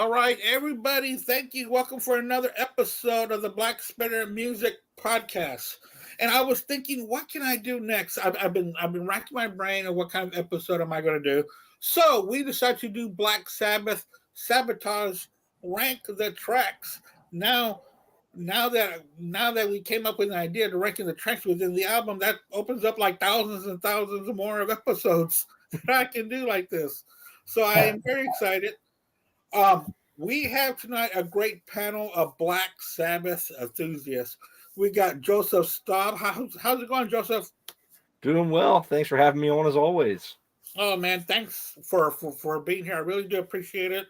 All right, everybody, thank you. Welcome for another episode of the Black Spinner Music Podcast. And I was thinking, what can I do next? I've been racking my brain of what kind of episode am I going to do. So we decided to do Black Sabbath, SaBBatage, rank the tracks. Now, now that we came up with an idea to ranking the tracks within the album, that opens up like thousands and thousands more of episodes that I can do like this. So I am very excited. We have tonight a great panel of Black Sabbath enthusiasts. We got Joseph Staub. How's it going, Joseph? Doing well. Thanks for having me on as always. Oh man, thanks for being here. I really do appreciate it.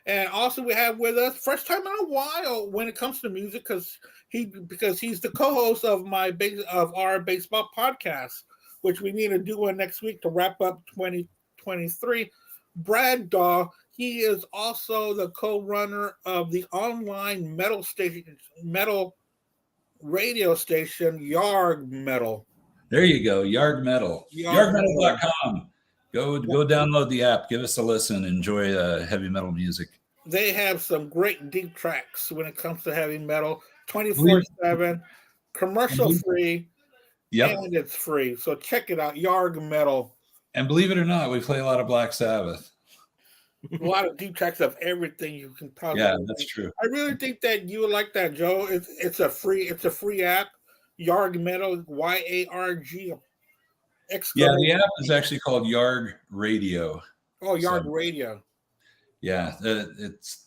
And also we have with us first time in a while when it comes to music because he's the co-host of our baseball podcast, which we need to do one next week to wrap up 2023. Brad Daw. He is also the co-runner of the online metal radio station, Yarg Metal. There you go, Yarg Metal. YargMetal.com. Go download the app. Give us a listen. Enjoy heavy metal music. They have some great deep tracks when it comes to heavy metal, 24/7, commercial free, and it's free. So check it out, Yarg Metal. And believe it or not, we play a lot of Black Sabbath. A lot of deep tracks of everything you can possibly. Yeah, that's true. I really think that you would like that, Joe. It's a free app. Yarg Metal, YARG. Yeah, the app is actually called Yarg Radio. Oh, Yarg Radio. Yeah, it's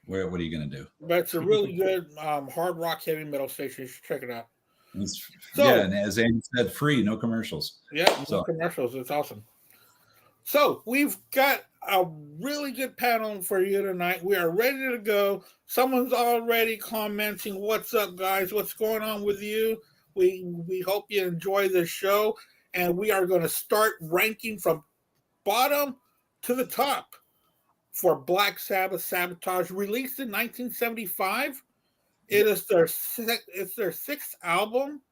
what are you going to do? But it's a really good hard rock heavy metal station. You should check it out. And as Andy said, free, no commercials. Yeah, no commercials. It's awesome. So we've got a really good panel for you tonight. We are ready to go. Someone's already commenting, "What's up, guys? What's going on with you?" We hope you enjoy the show, and we are going to start ranking from bottom to the top for Black Sabbath SaBBatage, released in 1975. It is their sixth album,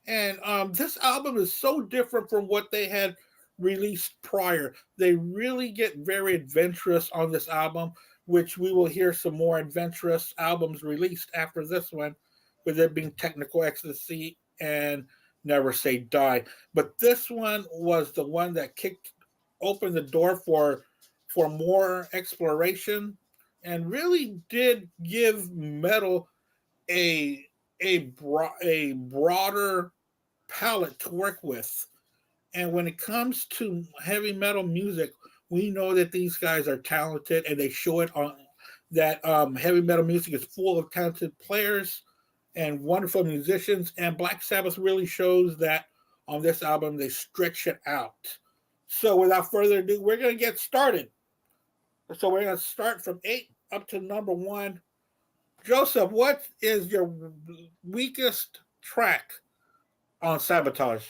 and this album is so different from what they had released prior. They really get very adventurous on this album, which we will hear some more adventurous albums released after this one, with it being Technical Ecstasy and Never Say Die. But this one was the one that kicked open the door for more exploration and really did give metal a broader palette to work with. And when it comes to heavy metal music, we know that these guys are talented, and they show it on that. Heavy metal music is full of talented players and wonderful musicians, and Black Sabbath really shows that on this album. They stretch it out. So without further ado, we're going to get started. So we're going to start from 8 up to number 1. Joseph, what is your weakest track on SaBBatage?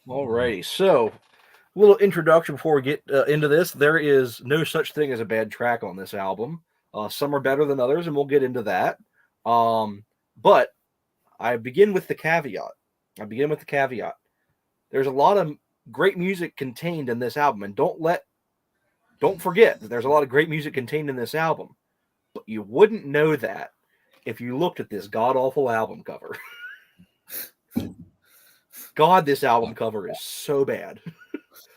Alrighty, so a little introduction before we get into this. There is no such thing as a bad track on this album. Some are better than others, and we'll get into that. But I begin with the caveat. There's a lot of great music contained in this album, and don't forget that there's a lot of great music contained in this album. But you wouldn't know that if you looked at this god-awful album cover. God, this album cover is so bad.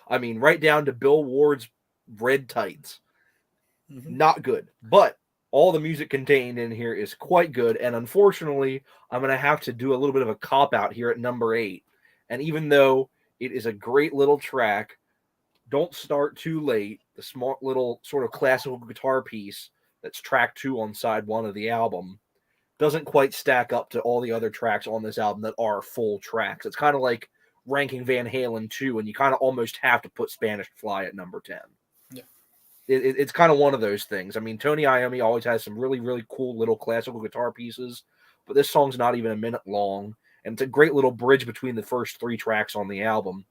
I mean, right down to Bill Ward's red tights. Mm-hmm. Not good. But all the music contained in here is quite good. And unfortunately, I'm going to have to do a little bit of a cop-out here at number 8. And even though it is a great little track, Don't Start Too Late, the smart little sort of classical guitar piece that's track 2 on side 1 of the album, doesn't quite stack up to all the other tracks on this album that are full tracks. It's kind of like ranking Van Halen 2, and you kind of almost have to put Spanish Fly at number 10. Yeah. It's kind of one of those things. I mean, Tony Iommi always has some really, really cool little classical guitar pieces, but this song's not even a minute long, and it's a great little bridge between the first 3 tracks on the album.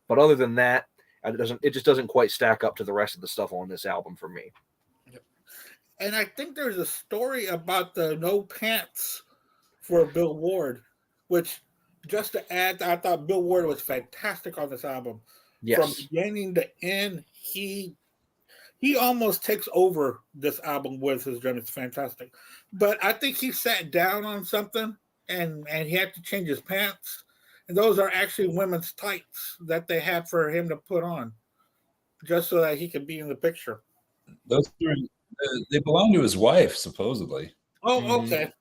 But other than that, it just doesn't quite stack up to the rest of the stuff on this album for me. And I think there's a story about the no pants for Bill Ward, which, just to add, I thought Bill Ward was fantastic on this album. Yes. From beginning to end, he he almost takes over this album with his drum. It's fantastic. But I think he sat down on something and he had to change his pants. And those are actually women's tights that they had for him to put on just so that he could be in the picture. Those they belong to his wife, supposedly. Oh, okay.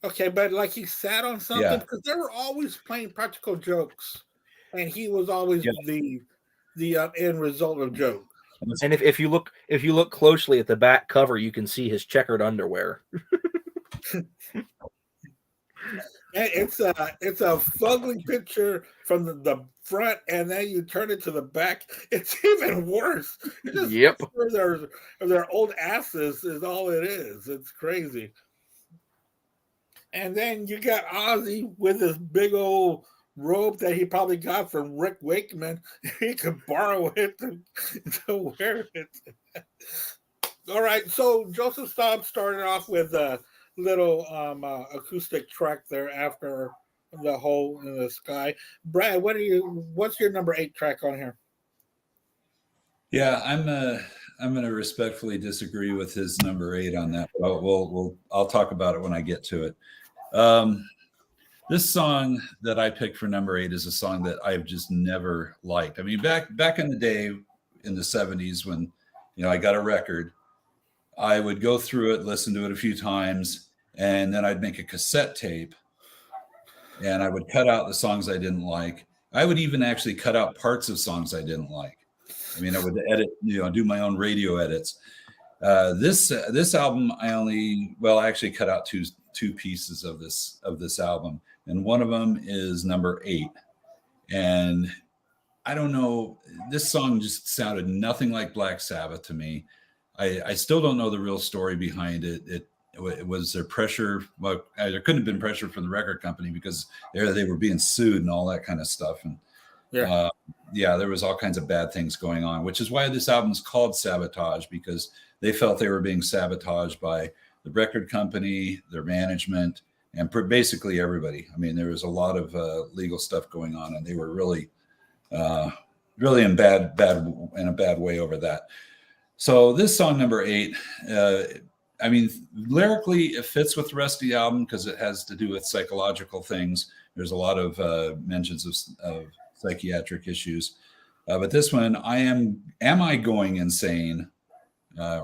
Okay, but like he sat on something because they were always playing practical jokes, and he was always the end result of jokes. And if you look closely at the back cover, you can see his checkered underwear. It's a fugly picture from the front, and then you turn it to the back. It's even worse. It's just their old asses is all it is. It's crazy. And then you got Ozzy with his big old robe that he probably got from Rick Wakeman. He could borrow it to wear it. All right, so Joseph Staub started off with a little acoustic track there after the Hole in the Sky. Brad, what's your number 8 track on here? Yeah, I'm going to respectfully disagree with his number 8 on that. But I'll talk about it when I get to it. This song that I picked for number 8 is a song that I've just never liked. I mean, back in the day, in the 70s, when I got a record, I would go through it, listen to it a few times, and then I'd make a cassette tape, and I would cut out the songs I didn't like. I would even actually cut out parts of songs I didn't like. I mean, I would edit, do my own radio edits. This album, I actually cut out two pieces of this album, and one of them is number 8. And I don't know, this song just sounded nothing like Black Sabbath to me. I still don't know the real story behind it. It was there pressure. Well, there couldn't have been pressure from the record company because they were being sued and all that kind of stuff. And there was all kinds of bad things going on, which is why this album is called SaBBatage, because they felt they were being sabotaged by the record company, their management, and basically everybody. I mean, there was a lot of legal stuff going on, and they were really in a bad way over that. So this song number 8, I mean, lyrically, it fits with the rest of the album because it has to do with psychological things. There's a lot of mentions of psychiatric issues. But this one, Am I Going Insane?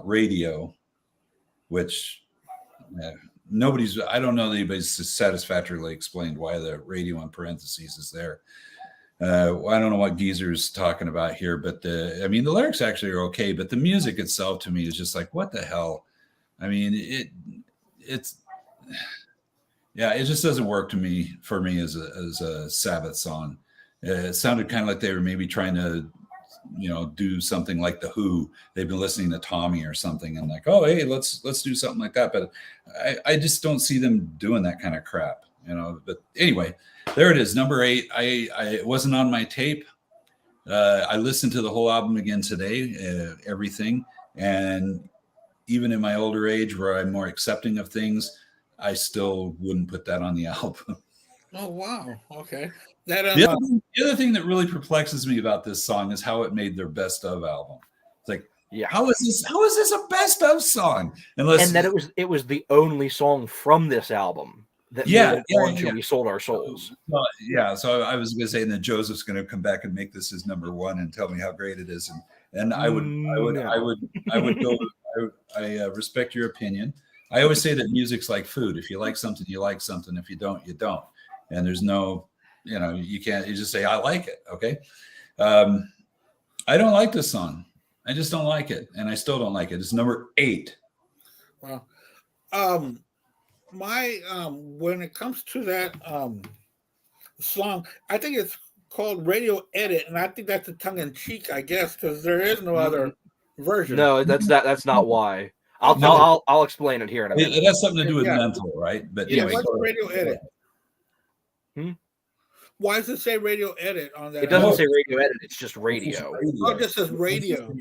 Radio, which I don't know that anybody's satisfactorily explained why the radio in parentheses is there. I don't know what Geezer's talking about here, but the lyrics actually are okay, but the music itself to me is just like, what the hell? I mean, it just doesn't work for me as a Sabbath song. It sounded kind of like they were maybe trying to, do something like The Who. They've been listening to Tommy or something, and like, oh, hey, let's do something like that. But I just don't see them doing that kind of crap, But anyway, there it is, number 8. It wasn't on my tape. I listened to the whole album again today, everything, and even in my older age, where I'm more accepting of things, I still wouldn't put that on the album. Oh wow! Okay. The other thing that really perplexes me about this song is how it made their best of album. It's like, how is this a best of song? And that it was the only song from this album that We Sold Our Souls. So I was going to say that Joseph's going to come back and make this his number 1 and tell me how great it is, and I would go. I respect your opinion. I always say that music's like food. If you like something, you like something. If you don't, you don't. And there's no, you just say, I like it. Okay. I don't like this song. I just don't like it. And I still don't like it. It's number 8. Well, when it comes to that song, I think it's called Radio Edit. And I think that's a tongue in cheek, I guess, because there is no other version. No, that's not why. I'll explain it here in a minute. It has something to do with mental, right? But anyway, what's Radio Edit? Why does it say Radio Edit on that? It doesn't say Radio Edit. It's just radio. Oh, it just says radio.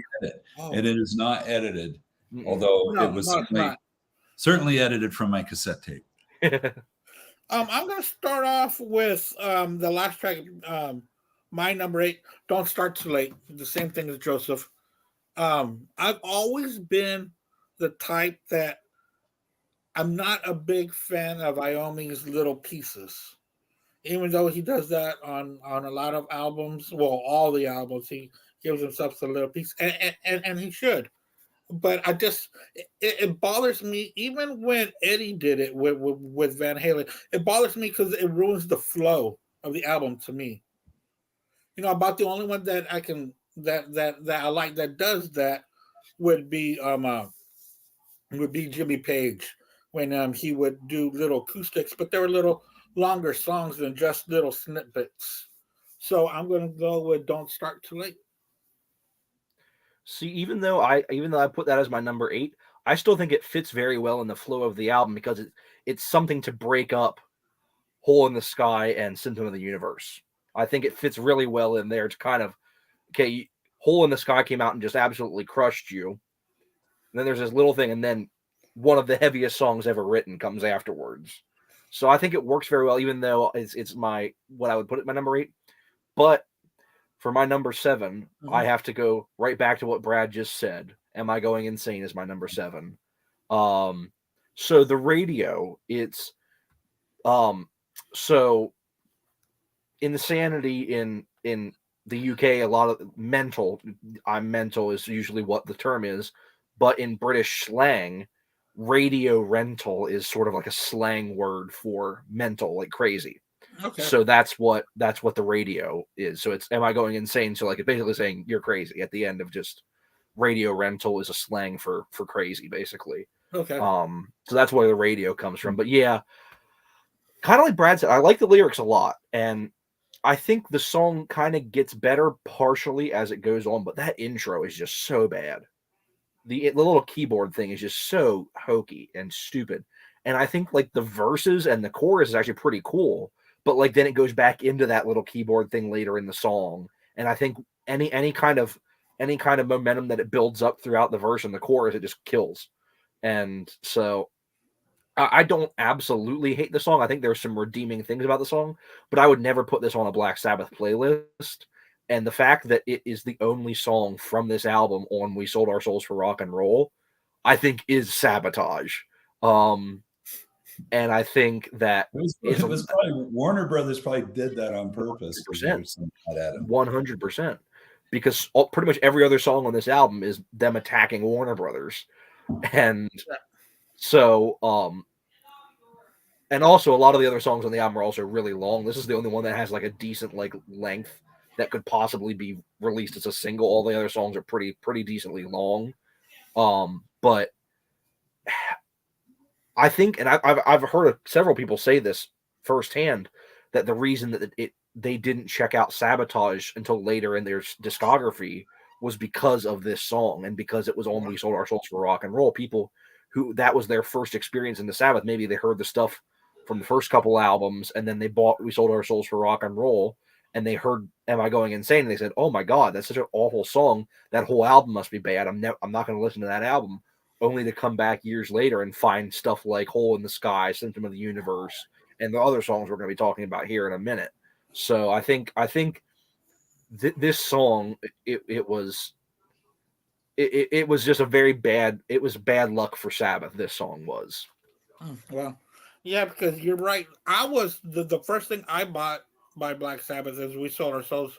And it is not edited, although it was certainly edited from my cassette tape. I'm going to start off with the last track, my number 8, Don't Start Too Late. The same thing as Joseph. I've always been the type that I'm not a big fan of Iommi's little pieces. Even though he does that on a lot of albums, well, all the albums, he gives himself a little piece, and he should. But it bothers me even when Eddie did it with Van Halen. It bothers me because it ruins the flow of the album to me. About the only one that I can that I like that does that would be Jimmy Page when he would do little acoustics, but they were little longer songs than just little snippets. So I'm going to go with "Don't Start Too Late." See, even though I put that as my number 8, I still think it fits very well in the flow of the album because it's something to break up Hole in the Sky and Symptom of the Universe. I think it fits really well in there to kind of, okay, Hole in the Sky came out and just absolutely crushed you. And then there's this little thing, and then one of the heaviest songs ever written comes afterwards. So I think it works very well, even though it's what I would put it my number 8. But for my number 7, I have to go right back to what Brad just said. Am I Going Insane is my number 7. So the radio, it's so insanity in the UK, a lot of mental is usually what the term is, but in British slang, radio rental is sort of like a slang word for mental, like crazy. Okay. So that's what the radio is. So it's Am I Going Insane? So like it's basically saying you're crazy at the end of just radio rental is a slang for crazy, basically. Okay. So that's where the radio comes from. But yeah, kind of like Brad said, I like the lyrics a lot, and I think the song kind of gets better partially as it goes on, but that intro is just so bad. The little keyboard thing is just so hokey and stupid. And I think like the verses and the chorus is actually pretty cool, but like then it goes back into that little keyboard thing later in the song. And I think any kind of momentum that it builds up throughout the verse and the chorus, it just kills. And so I don't absolutely hate the song. I think there's some redeeming things about the song, but I would never put this on a Black Sabbath playlist. And the fact that it is the only song from this album on We Sold Our Souls for Rock and Roll, I think is SaBBatage. And I think that it was probably Warner Brothers probably did that on purpose. 100%. Because pretty much every other song on this album is them attacking Warner Brothers. And so, and also a lot of the other songs on the album are also really long. This is the only one that has like a decent like length that could possibly be released as a single. All the other songs are pretty decently long. But I think, and I've heard several people say this firsthand, that the reason that they didn't check out SaBBatage until later in their discography was because of this song, and because it was on We Sold Our Souls for Rock and Roll. People who that was their first experience in the Sabbath, maybe they heard the stuff from the first couple albums, and then they bought We Sold Our Souls for Rock and Roll, and they heard Am I Going Insane? And they said, oh my God, that's such an awful song. That whole album must be bad. I'm not going to listen to that album. Only to come back years later and find stuff like Hole in the Sky, Symptom of the Universe, and the other songs we're going to be talking about here in a minute. So I think this song, it was just a very bad, it was bad luck for Sabbath. This song was. Well, yeah, because you're right. I was the first thing I bought by Black Sabbath is We Sold Our Souls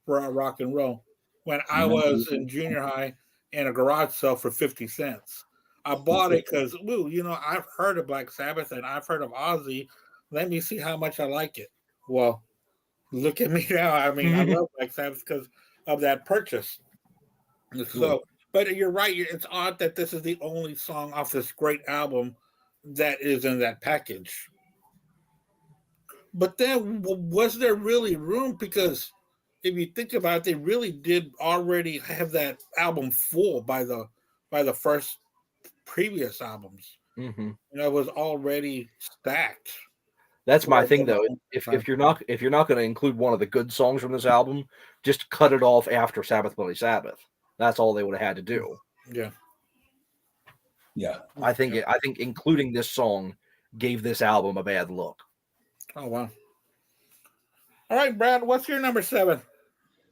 for Rock and Roll when I was in junior high in a garage sale for 50 cents. I bought it because, I've heard of Black Sabbath and I've heard of Ozzy. Let me see how much I like it. Well, look at me now. I mean, I love Black Sabbath because of that purchase. So, but you're right. It's odd that this is the only song off this great album that is in that package. But then, was there really room? Because if you think about it, they really did already have that album full by the first previous albums. Mm-hmm. It was already stacked. That's my thing, though. If you're not going to include one of the good songs from this album, just cut it off after Sabbath Bloody Sabbath. That's all they would have had to do. Yeah. I think including this song gave this album a bad look. Oh wow. All right, Brad, what's your number 7?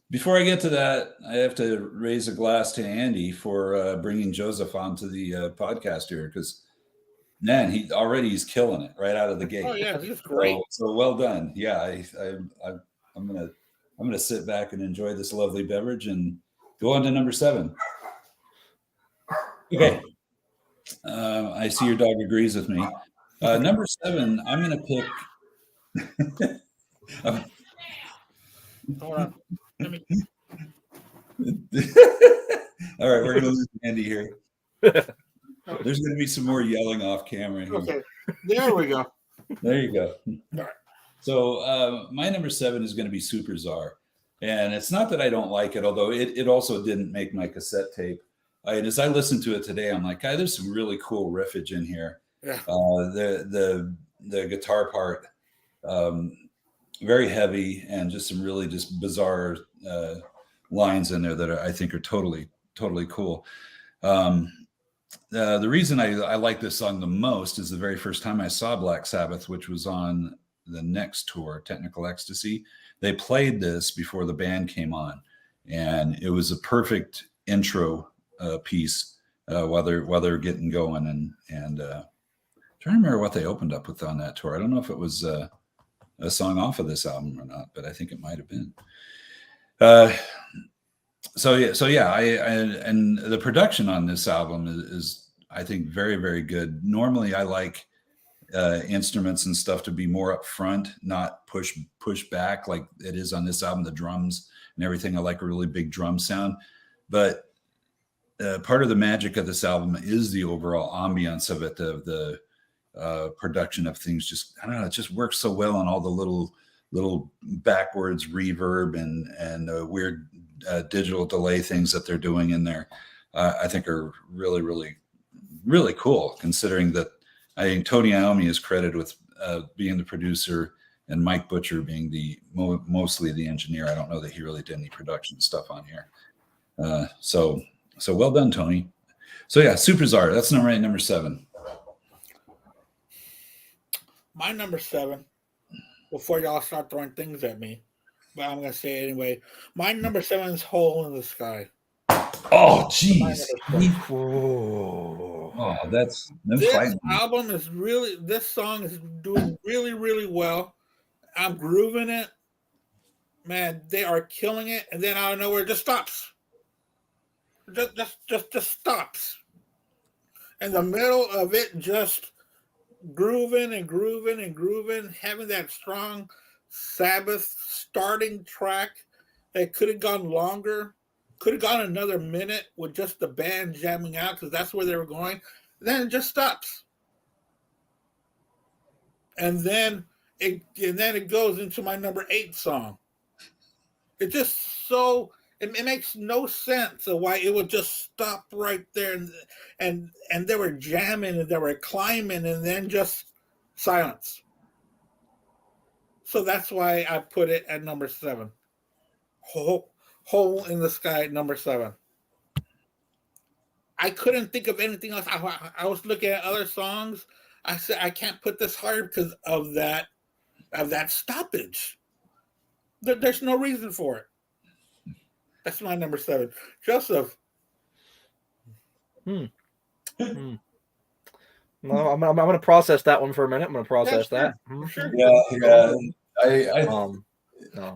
Before I get to that, I have to raise a glass to Andy for bringing Joseph onto the podcast here, because man, he's killing it right out of the gate. Oh yeah, he's great. So well done. Yeah, I'm gonna sit back and enjoy this lovely beverage and go on to number 7. Okay. I see your dog agrees with me. Number 7, I'm gonna pick. Hold on. All right, we're gonna lose Andy here. There's gonna be some more yelling off camera here. Okay, there we go. There you go. All right. So my number 7 is going to be Super Czar, and it's not that I don't like it, although it also didn't make my cassette tape. And as I listened to it today, I'm like, there's some really cool riffage in here. Yeah. The guitar part, very heavy, and just some really just bizarre lines in there that I think are totally cool. The reason I like this song the most is the very first time I saw Black Sabbath, which was on the next tour, Technical Ecstasy. They played this before the band came on, and it was a perfect intro piece while they're getting going. And trying to remember what they opened up with on that tour. I don't know if it was a song off of this album or not, but I think it might have been. So yeah, and the production on this album is I think very, very good. Normally I like instruments and stuff to be more up front, not push back like it is on this album. The drums and everything, I like a really big drum sound, but part of the magic of this album is the overall ambiance of it, the production of things. Just, I don't know, it just works so well on all the little backwards reverb and weird digital delay things that they're doing in there. I think are really, really, really cool, considering that I think Tony Iommi is credited with being the producer and Mike Butcher being mostly the engineer. I don't know that he really did any production stuff on here. So well done, Tony. So yeah, Super Czar, that's number 7. My number 7, before y'all start throwing things at me, but I'm going to say it anyway. My number 7 is Hole in the Sky. Oh, jeez. Oh, that's this album is really, this song is doing really, really well. I'm grooving it. Man, they are killing it. And then out of nowhere, it just stops. Just stops. In the middle of it, just grooving and grooving and grooving, having that strong SaBBath starting track that could have gone longer, could have gone another minute with just the band jamming out, because that's where they were going. Then it just stops, and then it goes into my number 8 song. It just so it makes no sense of why it would just stop right there, and they were jamming and they were climbing, and then just silence. So that's why I put it at number 7. Hole in the Sky at number 7. I couldn't think of anything else. I was looking at other songs. I said I can't put this higher because of that stoppage. There's no reason for it. That's my number 7. Joseph. No, I'm going to process that one for a minute. I'm going to process that. Sure. Yeah.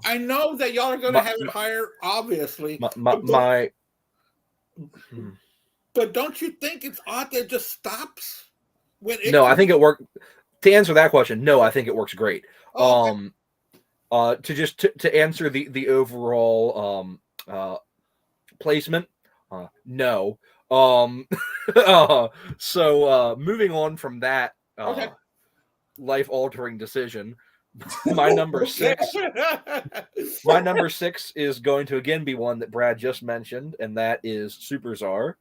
I know that y'all are going to have it higher, obviously. But don't you think it's odd that it just stops? No, I think it worked. To answer that question, no, I think it works great. Oh, okay. To answer the overall placement, no. So moving on from that Okay. life-altering decision, my number 6 is going to again be one that Brad just mentioned, and that is Super Czar.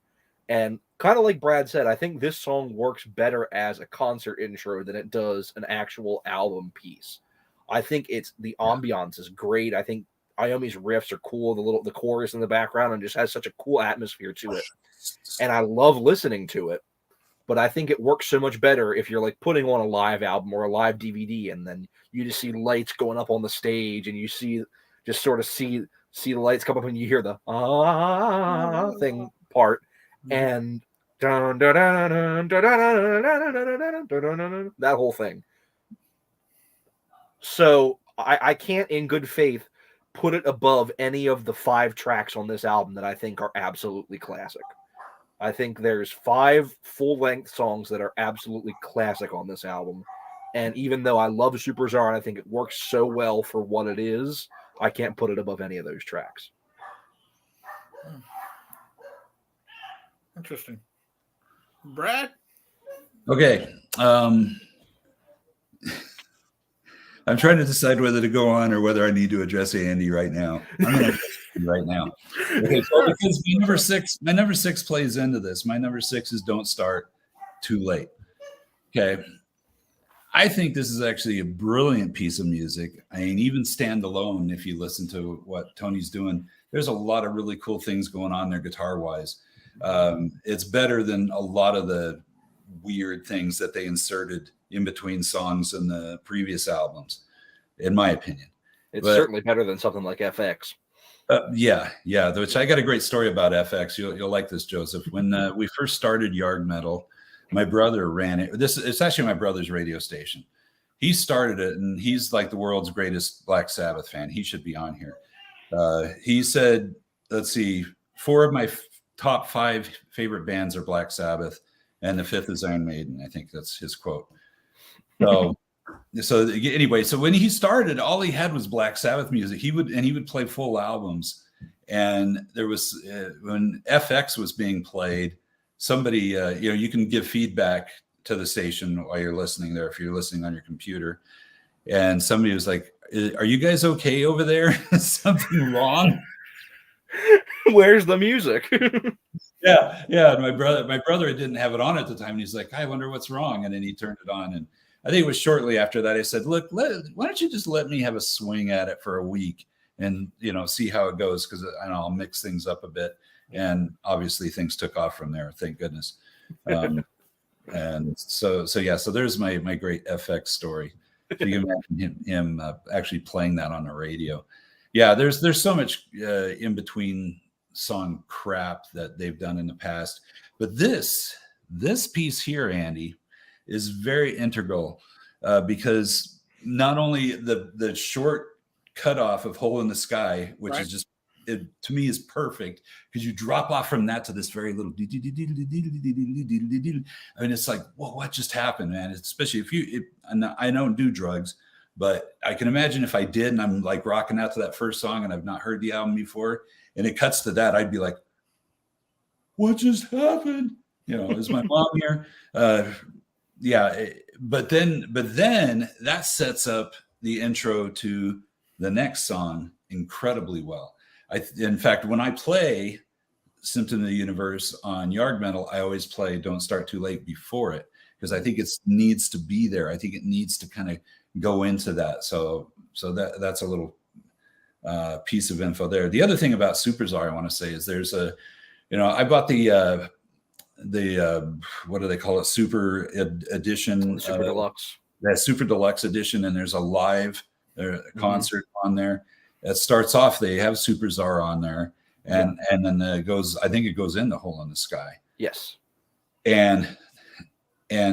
And kind of like Brad said, I think this song works better as a concert intro than it does an actual album piece. I think the ambiance is great. I think Iommi's riffs are cool. The chorus in the background, and just has such a cool atmosphere to it. And I love listening to it. But I think it works so much better if you're like putting on a live album or a live DVD, and then you just see lights going up on the stage, and you see see the lights come up and you hear the thing part, and that whole thing. So I can't in good faith put it above any of the 5 tracks on this album that I think are absolutely classic. I think there's 5 full-length songs that are absolutely classic on this album. And even though I love Super Czar and I think it works so well for what it is, I can't put it above any of those tracks. Interesting. Brad? Okay. I'm trying to decide whether to go on or whether I need to address Andy right now. I'm going to address Andy right now. Okay, so because my number six plays into this. My number 6 is Don't Start Too Late. Okay. I think this is actually a brilliant piece of music. I mean, even standalone, if you listen to what Tony's doing, there's a lot of really cool things going on there guitar-wise. It's better than a lot of the weird things that they inserted in between songs in the previous albums, in my opinion. It's certainly better than something like FX. Yeah. Which I got a great story about FX. You'll like this, Joseph. When we first started Yard Metal, my brother ran it. It's actually my brother's radio station. He started it, and he's like the world's greatest Black Sabbath fan. He should be on here. He said, let's see, 4 of my top 5 favorite bands are Black Sabbath, and the 5th is Iron Maiden. I think that's his quote. So anyway, so when he started, all he had was Black Sabbath music. He would play full albums. And there was when FX was being played, somebody you can give feedback to the station while you're listening there if you're listening on your computer. And somebody was like, "Are you guys okay over there? Is something wrong? Where's the music?" Yeah. And my brother didn't have it on at the time. And he's like, "I wonder what's wrong." And then he turned it on. And I think it was shortly after that I said, "Look, why don't you just let me have a swing at it for a week and, see how it goes? Because I'll mix things up a bit." And obviously things took off from there. Thank goodness. And so there's my great FX story. So you imagine him actually playing that on the radio. Yeah, there's so much in between song crap that they've done in the past, but this piece here, Andy, is very integral because not only the short cutoff of Hole in the Sky, which is just to me is perfect because you drop off from that to this very little. I mean, it's like, whoa, what just happened, man? Especially if I don't do drugs, but I can imagine if I did and I'm like rocking out to that first song and I've not heard the album before and it cuts to that, I'd be like, what just happened? Is my mom here? But then that sets up the intro to the next song incredibly well. In fact, when I play Symptom of the Universe on Yard Metal, I always play Don't Start Too Late before it because I think it needs to be there. I think it needs to kind of go into that. So that's a little piece of info there. The other thing about Super Czar I want to say is there's I bought the what do they call it? Super edition. Super Deluxe. That Super Deluxe edition, and there's a live concert on there. It starts off, they have Super Czar on there, and then it goes in the Hole in the Sky. Yes. And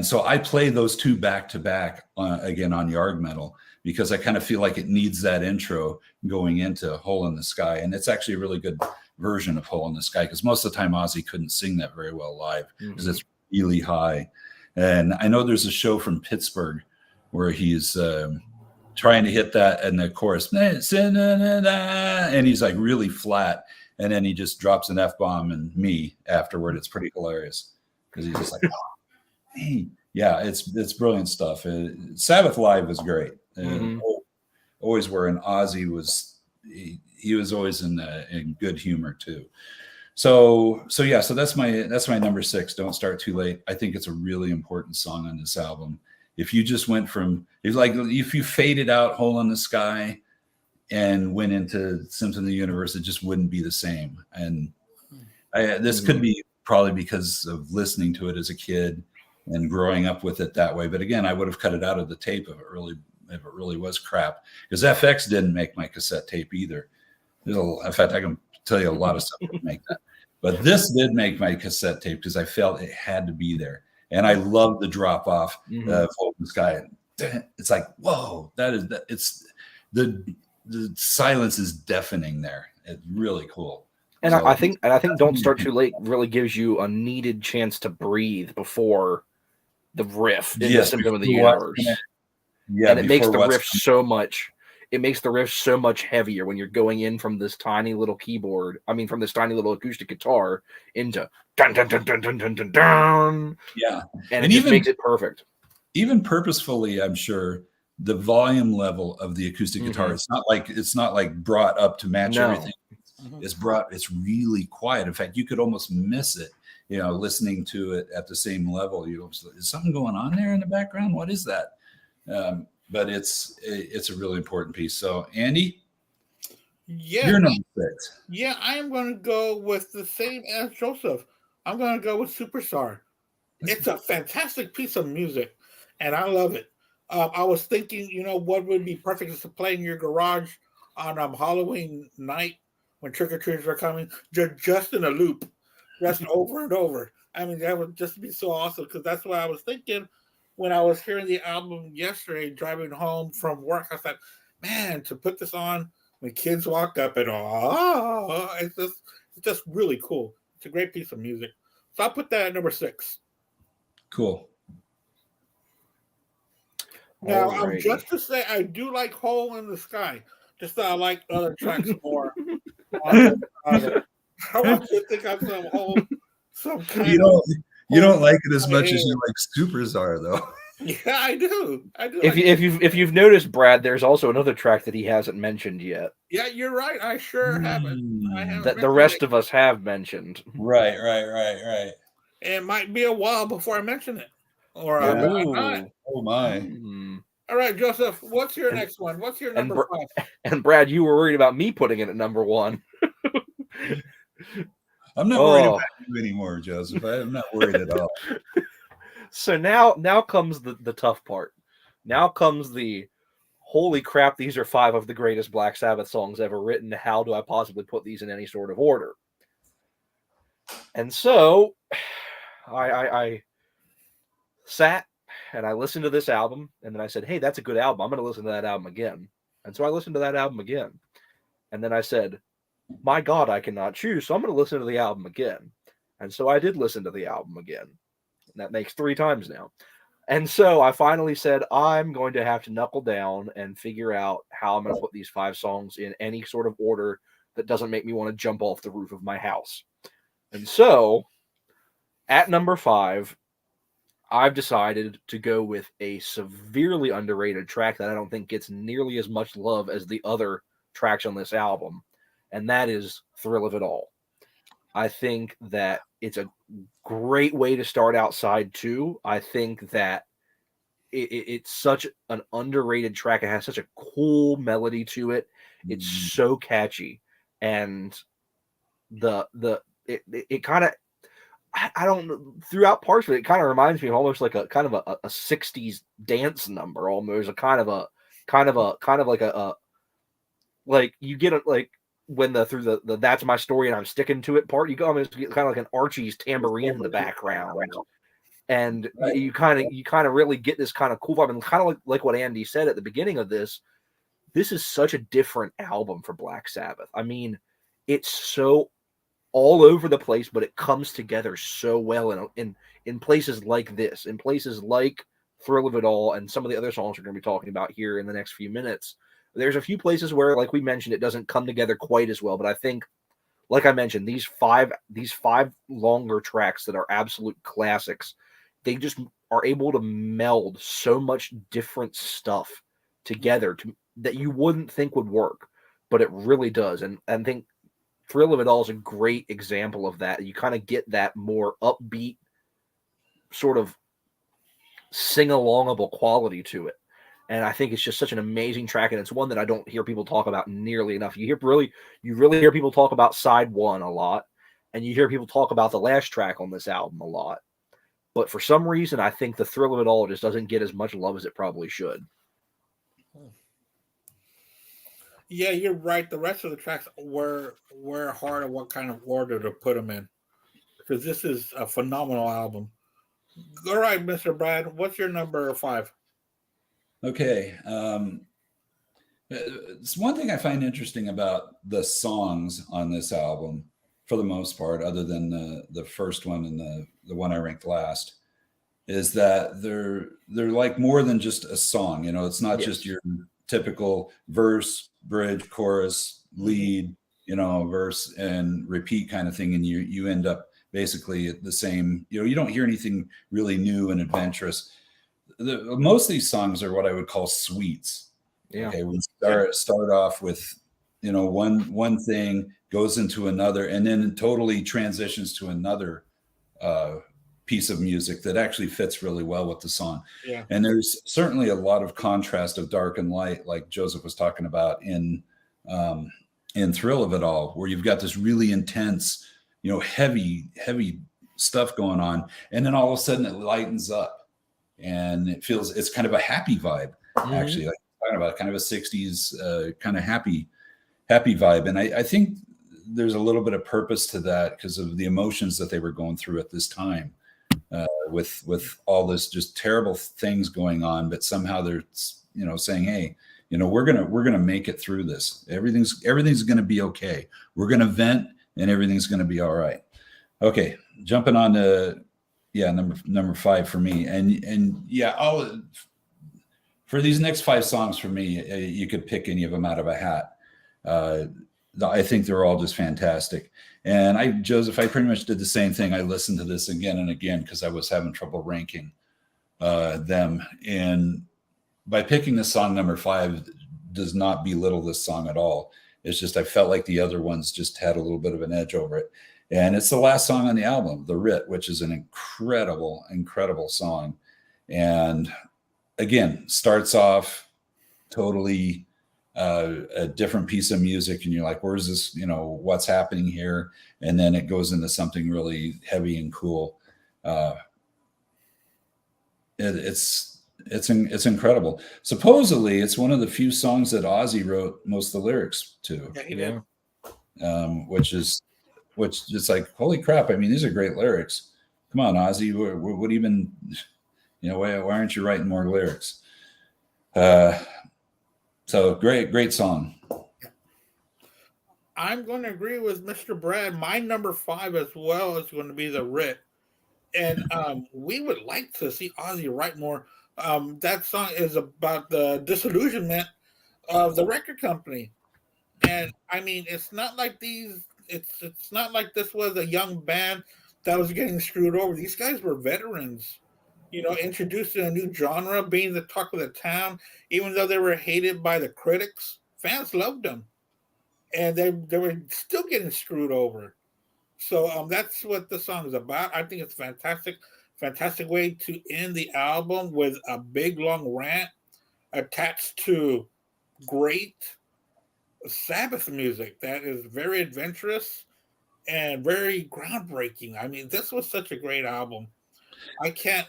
so I play those two back to back again on Yard Metal because I kind of feel like it needs that intro going into Hole in the Sky. And it's actually a really good version of Hole in the Sky because most of the time Ozzy couldn't sing that very well live because it's really high. And I know there's a show from Pittsburgh where he's trying to hit that in the chorus, and he's like really flat, and then he just drops an F-bomb and me afterward. It's pretty hilarious because he's just like, oh, hey. Yeah, it's brilliant stuff. SaBBath Live was great. Always were, and Ozzy was he was always in good humor too. So that's my number 6. Don't Start Too Late. I think it's a really important song on this album. If you just went if you faded out Hole in the Sky and went into Symptom of the Universe, it just wouldn't be the same. And this could be probably because of listening to it as a kid and growing up with it that way. But again, I would have cut it out of the tape if it really was crap. Because FX didn't make my cassette tape either. In fact, I can tell you a lot of stuff that make that. But this did make my cassette tape because I felt it had to be there. And I love the drop off Open Sky. It's like, whoa, it's the silence is deafening there. It's really cool. And so I think Don't Start Too Late really gives you a needed chance to breathe before the riff in the Symptom of the Universe. Yeah, and it makes the riff so much. It makes the riff so much heavier when you're going in from this tiny little keyboard. I mean, from this tiny little acoustic guitar into dun dun dun dun dun dun dun dun. Yeah, and it just makes it perfect. Even purposefully, I'm sure the volume level of the acoustic guitar. It's not like brought up to match everything. It's really quiet. In fact, you could almost miss it. Listening to it at the same level. Is something going on there in the background? What is that? But it's a really important piece. So, Andy, you're number 6. Yeah, I am going to go with the same as Joseph. I'm going to go with Superstar. It's a fantastic piece of music, and I love it. I was thinking, what would be perfect to play in your garage on Halloween night when trick-or-treaters are coming, just in a loop, just over and over. I mean, that would just be so awesome, because that's what I was thinking when I was hearing the album yesterday, driving home from work. I thought, man, to put this on when kids walk up and it's just really cool. It's a great piece of music. So I'll put that at number 6. Cool. Now, just to say, I do like Hole in the Sky. Just that I like other tracks more. I want you to think I'm some kind You don't like it as much as you like Superstar, though. Yeah, I do. If you've noticed, Brad, there's also another track that he hasn't mentioned yet. Yeah, you're right. I sure haven't. That the rest of us have mentioned. Right. It might be a while before I mention it, or not. Oh my! All right, Joseph. What's your next one? What's your number 5? And Brad, you were worried about me putting it at number 1. I'm not worried about you anymore, Joseph. I'm not worried at all. So now comes the tough part. Now comes the holy crap, these are 5 of the greatest Black Sabbath songs ever written. How do I possibly put these in any sort of order? And so I sat and I listened to this album, and then I said, hey, that's a good album. I'm going to listen to that album again. And so I listened to that album again. And then I said, my God, I cannot choose. So I'm going to listen to the album again. And so I did listen to the album again. And that makes 3 times now. And so I finally said, I'm going to have to knuckle down and figure out how I'm going to put these 5 songs in any sort of order that doesn't make me want to jump off the roof of my house. And so at number 5, I've decided to go with a severely underrated track that I don't think gets nearly as much love as the other tracks on this album. And that is Thrill of It All. I think that it's a great way to start out side 2. I think that it's such an underrated track. It has such a cool melody to it. It's so catchy. And it kind of, I don't know, throughout parts of it kind of reminds me of almost like a kind of a 60s dance number, almost like you get like when through the That's My Story and I'm Sticking to It part, you go almost get kind of like an Archie's tambourine in the background. And you kind of really get this kind of cool vibe, and kind of like what Andy said at the beginning of this is such a different album for Black Sabbath. I mean, it's so all over the place, but it comes together so well in places like this, in places like Thrill of It All, and some of the other songs we're going to be talking about here in the next few minutes. There's a few places where, like we mentioned, it doesn't come together quite as well, but I think, like I mentioned, these five longer tracks that are absolute classics, they just are able to meld so much different stuff together that you wouldn't think would work, but it really does. And I think Thrill of It All is a great example of that. You kind of get that more upbeat, sort of sing-alongable quality to it. And I think it's just such an amazing track, and it's one that I don't hear people talk about nearly enough. You really hear people talk about side 1 a lot, and you hear people talk about the last track on this album a lot. But for some reason, I think the Thrill of It All just doesn't get as much love as it probably should. Yeah, you're right. The rest of the tracks were hard on what kind of order to put them in, because this is a phenomenal album. All right, Mr. Brad, what's your number 5? Okay. It's one thing I find interesting about the songs on this album, for the most part, other than the first one and the one I ranked last, is that they're like more than just a song. You know, it's not just your typical verse, bridge, chorus, lead, you know, verse and repeat kind of thing, and you end up basically the same. You know, you don't hear anything really new and adventurous. Most of these songs are what I would call suites. Yeah. Okay, we start off with, you know, one thing, goes into another, and then totally transitions to another piece of music that actually fits really well with the song. Yeah. And there's certainly a lot of contrast of dark and light, like Joseph was talking about in Thrill of It All, where you've got this really intense, you know, heavy stuff going on, and then all of a sudden it lightens up, and it's kind of a happy vibe, actually, like talking about kind of a 60s kind of happy vibe. And I think there's a little bit of purpose to that because of the emotions that they were going through at this time, with all this just terrible things going on, but somehow they're, you know, saying, hey, you know, we're gonna make it through this. Everything's gonna be okay. We're gonna vent, and everything's gonna be all right. Okay, jumping on to number 5 for me, and yeah, for these next 5 songs for me, you could pick any of them out of a hat. I think they're all just fantastic. And Joseph, I pretty much did the same thing. I listened to this again and again because I was having trouble ranking them. And by picking this song number 5 does not belittle this song at all. It's just I felt like the other ones just had a little bit of an edge over it. And it's the last song on the album, The Writ, which is an incredible, incredible song. And again, starts off totally a different piece of music, and you're like, where's this, you know, what's happening here? And then it goes into something really heavy and cool. It's incredible. Supposedly it's one of the few songs that Ozzy wrote most of the lyrics to. Yeah, he did. Which is like, holy crap, I mean, these are great lyrics. Come on, Ozzy, what even, you know, why aren't you writing more lyrics? So great song. I'm going to agree with Mr. Brad. My number 5 as well is going to be The Writ. And we would like to see Ozzy write more. That song is about the disillusionment of the record company. And I mean, it's not like it's not like this was a young band that was getting screwed over. These guys were veterans, you know, introducing a new genre, being the talk of the town. Even though they were hated by the critics, fans loved them, and they were still getting screwed over. So that's what the song is about. I think it's fantastic way to end the album with a big long rant attached to great SaBBath music that is very adventurous and very groundbreaking. I mean, this was such a great album. I can't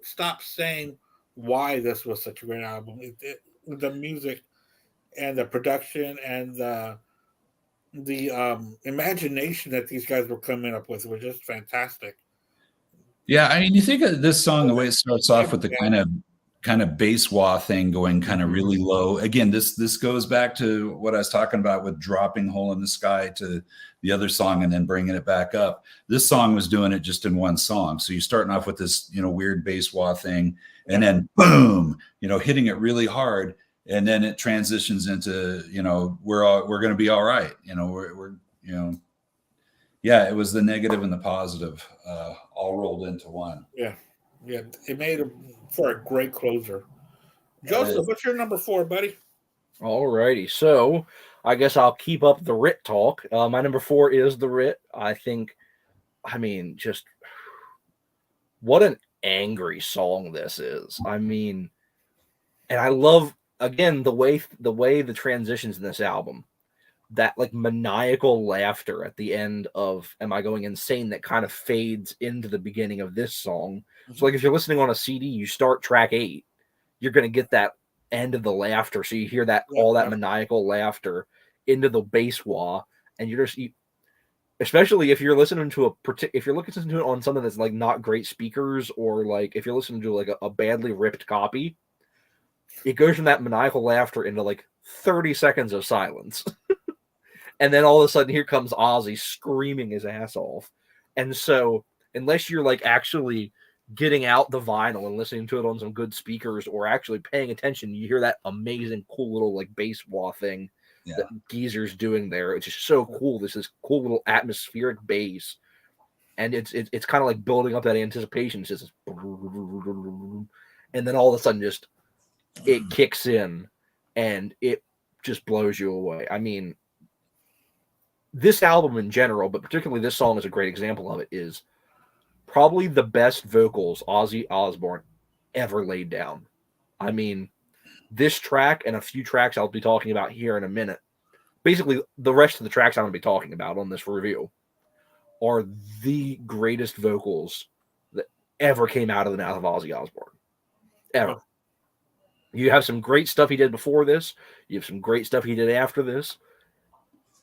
stop saying why this was such a great album. The music and the production and the imagination that these guys were coming up with were just fantastic. Yeah, I mean, you think of this song, the way it starts off with the kind of bass wah thing going kind of really low. Again, this goes back to what I was talking about with dropping Hole in the Sky to the other song and then bringing it back up. This song was doing it just in one song. So you're starting off with this, you know, weird bass wah thing, and then boom, you know, hitting it really hard, and then it transitions into, you know, we're going to be all right. You know, we're you know, yeah, it was the negative and the positive all rolled into one. Yeah, it made it for a great closer. Joseph, what's your number 4, buddy? All righty, so I guess I'll keep up the Writ talk. My number 4 is The Writ. I mean, just what an angry song this is. I mean, and I love, again, the way the transitions in this album, that like maniacal laughter at the end of Am I Going Insane that kind of fades into the beginning of this song. So like if you're listening on a CD, you start track 8, you're going to get that end of the laughter. So you hear that all that maniacal laughter into the bass wah, and you're just especially if you're listening to if you're listening to it on something that's like not great speakers, or like if you're listening to like a badly ripped copy, it goes from that maniacal laughter into like 30 seconds of silence. And then all of a sudden here comes Ozzy screaming his ass off. And so unless you're like actually getting out the vinyl and listening to it on some good speakers, or actually paying attention, you hear that amazing cool little like bass wah thing that Geezer's doing there. It's just so cool. This cool little atmospheric bass, and it's kind of like building up that anticipation. It's just, and then all of a sudden just it kicks in and it just blows you away. I mean, this album in general, but particularly this song is a great example of it, is probably the best vocals Ozzy Osbourne ever laid down. I mean, this track and a few tracks I'll be talking about here in a minute, basically the rest of the tracks I'm going to be talking about on this review, are the greatest vocals that ever came out of the mouth of Ozzy Osbourne. Ever. You have some great stuff he did before this. You have some great stuff he did after this.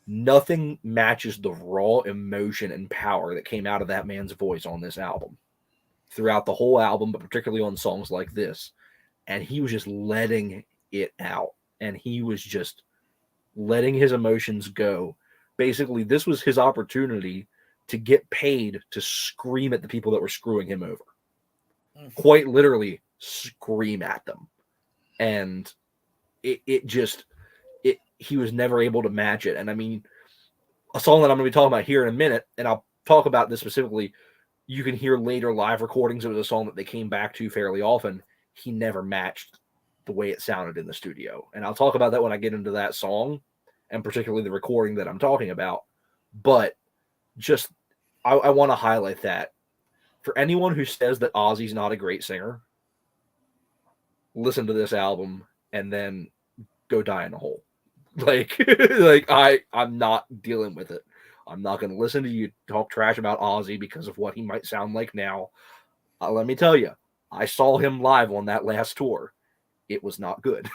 Nothing matches the raw emotion and power that came out of that man's voice on this album. Throughout the whole album, but particularly on songs like this. And he was just letting it out. And he was just letting his emotions go. Basically, this was his opportunity to get paid to scream at the people that were screwing him over. Quite literally scream at them. And he was never able to match it. And I mean, a song that I'm going to be talking about here in a minute, and I'll talk about this specifically, you can hear later live recordings. It was a song that they came back to fairly often. He never matched the way it sounded in the studio. And I'll talk about that when I get into that song, and particularly the recording that I'm talking about. But just, I want to highlight that. For anyone who says that Ozzy's not a great singer, listen to this album and then go die in a hole. I'm not dealing with it. I'm not going to listen to you talk trash about Ozzy because of what he might sound like now. Let me tell you, I saw him live on that last tour. It was not good.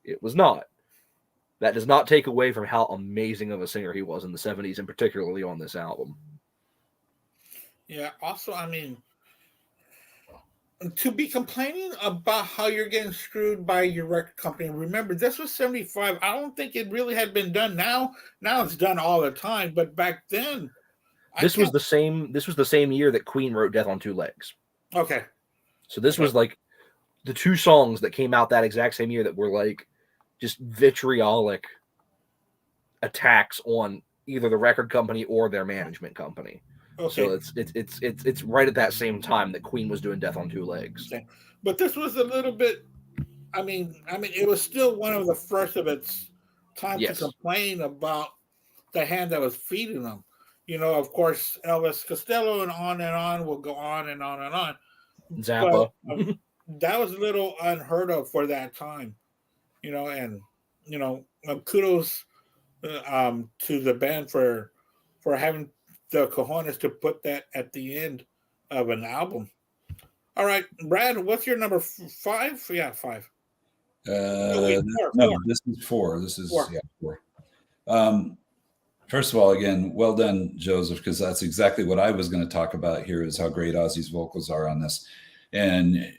It was not. That does not take away from how amazing of a singer he was in the 70s, and particularly on this album. Yeah, also, I mean, to be complaining about how you're getting screwed by your record company, remember, this was 75. I don't think it really had been done. Now it's done all the time, but back then... This was the same year that Queen wrote Death on Two Legs. Okay. So this was like the two songs that came out that exact same year that were like just vitriolic attacks on either the record company or their management company. Okay. So it's right at that same time that Queen was doing Death on Two Legs. Okay. But this was a little bit, I mean, it was still one of the first of its time to complain about the hand that was feeding them. You know, of course, Elvis Costello and on will go on and on and on. Zappa. But, that was a little unheard of for that time. You know, and, you know, kudos to the band for having the cojones to put that at the end of an album. All right, Brad, what's your number 5? Yeah, 5. No, this is 4. This is 4. First of all, again, well done, Joseph, because that's exactly what I was going to talk about here, is how great Ozzy's vocals are on this. And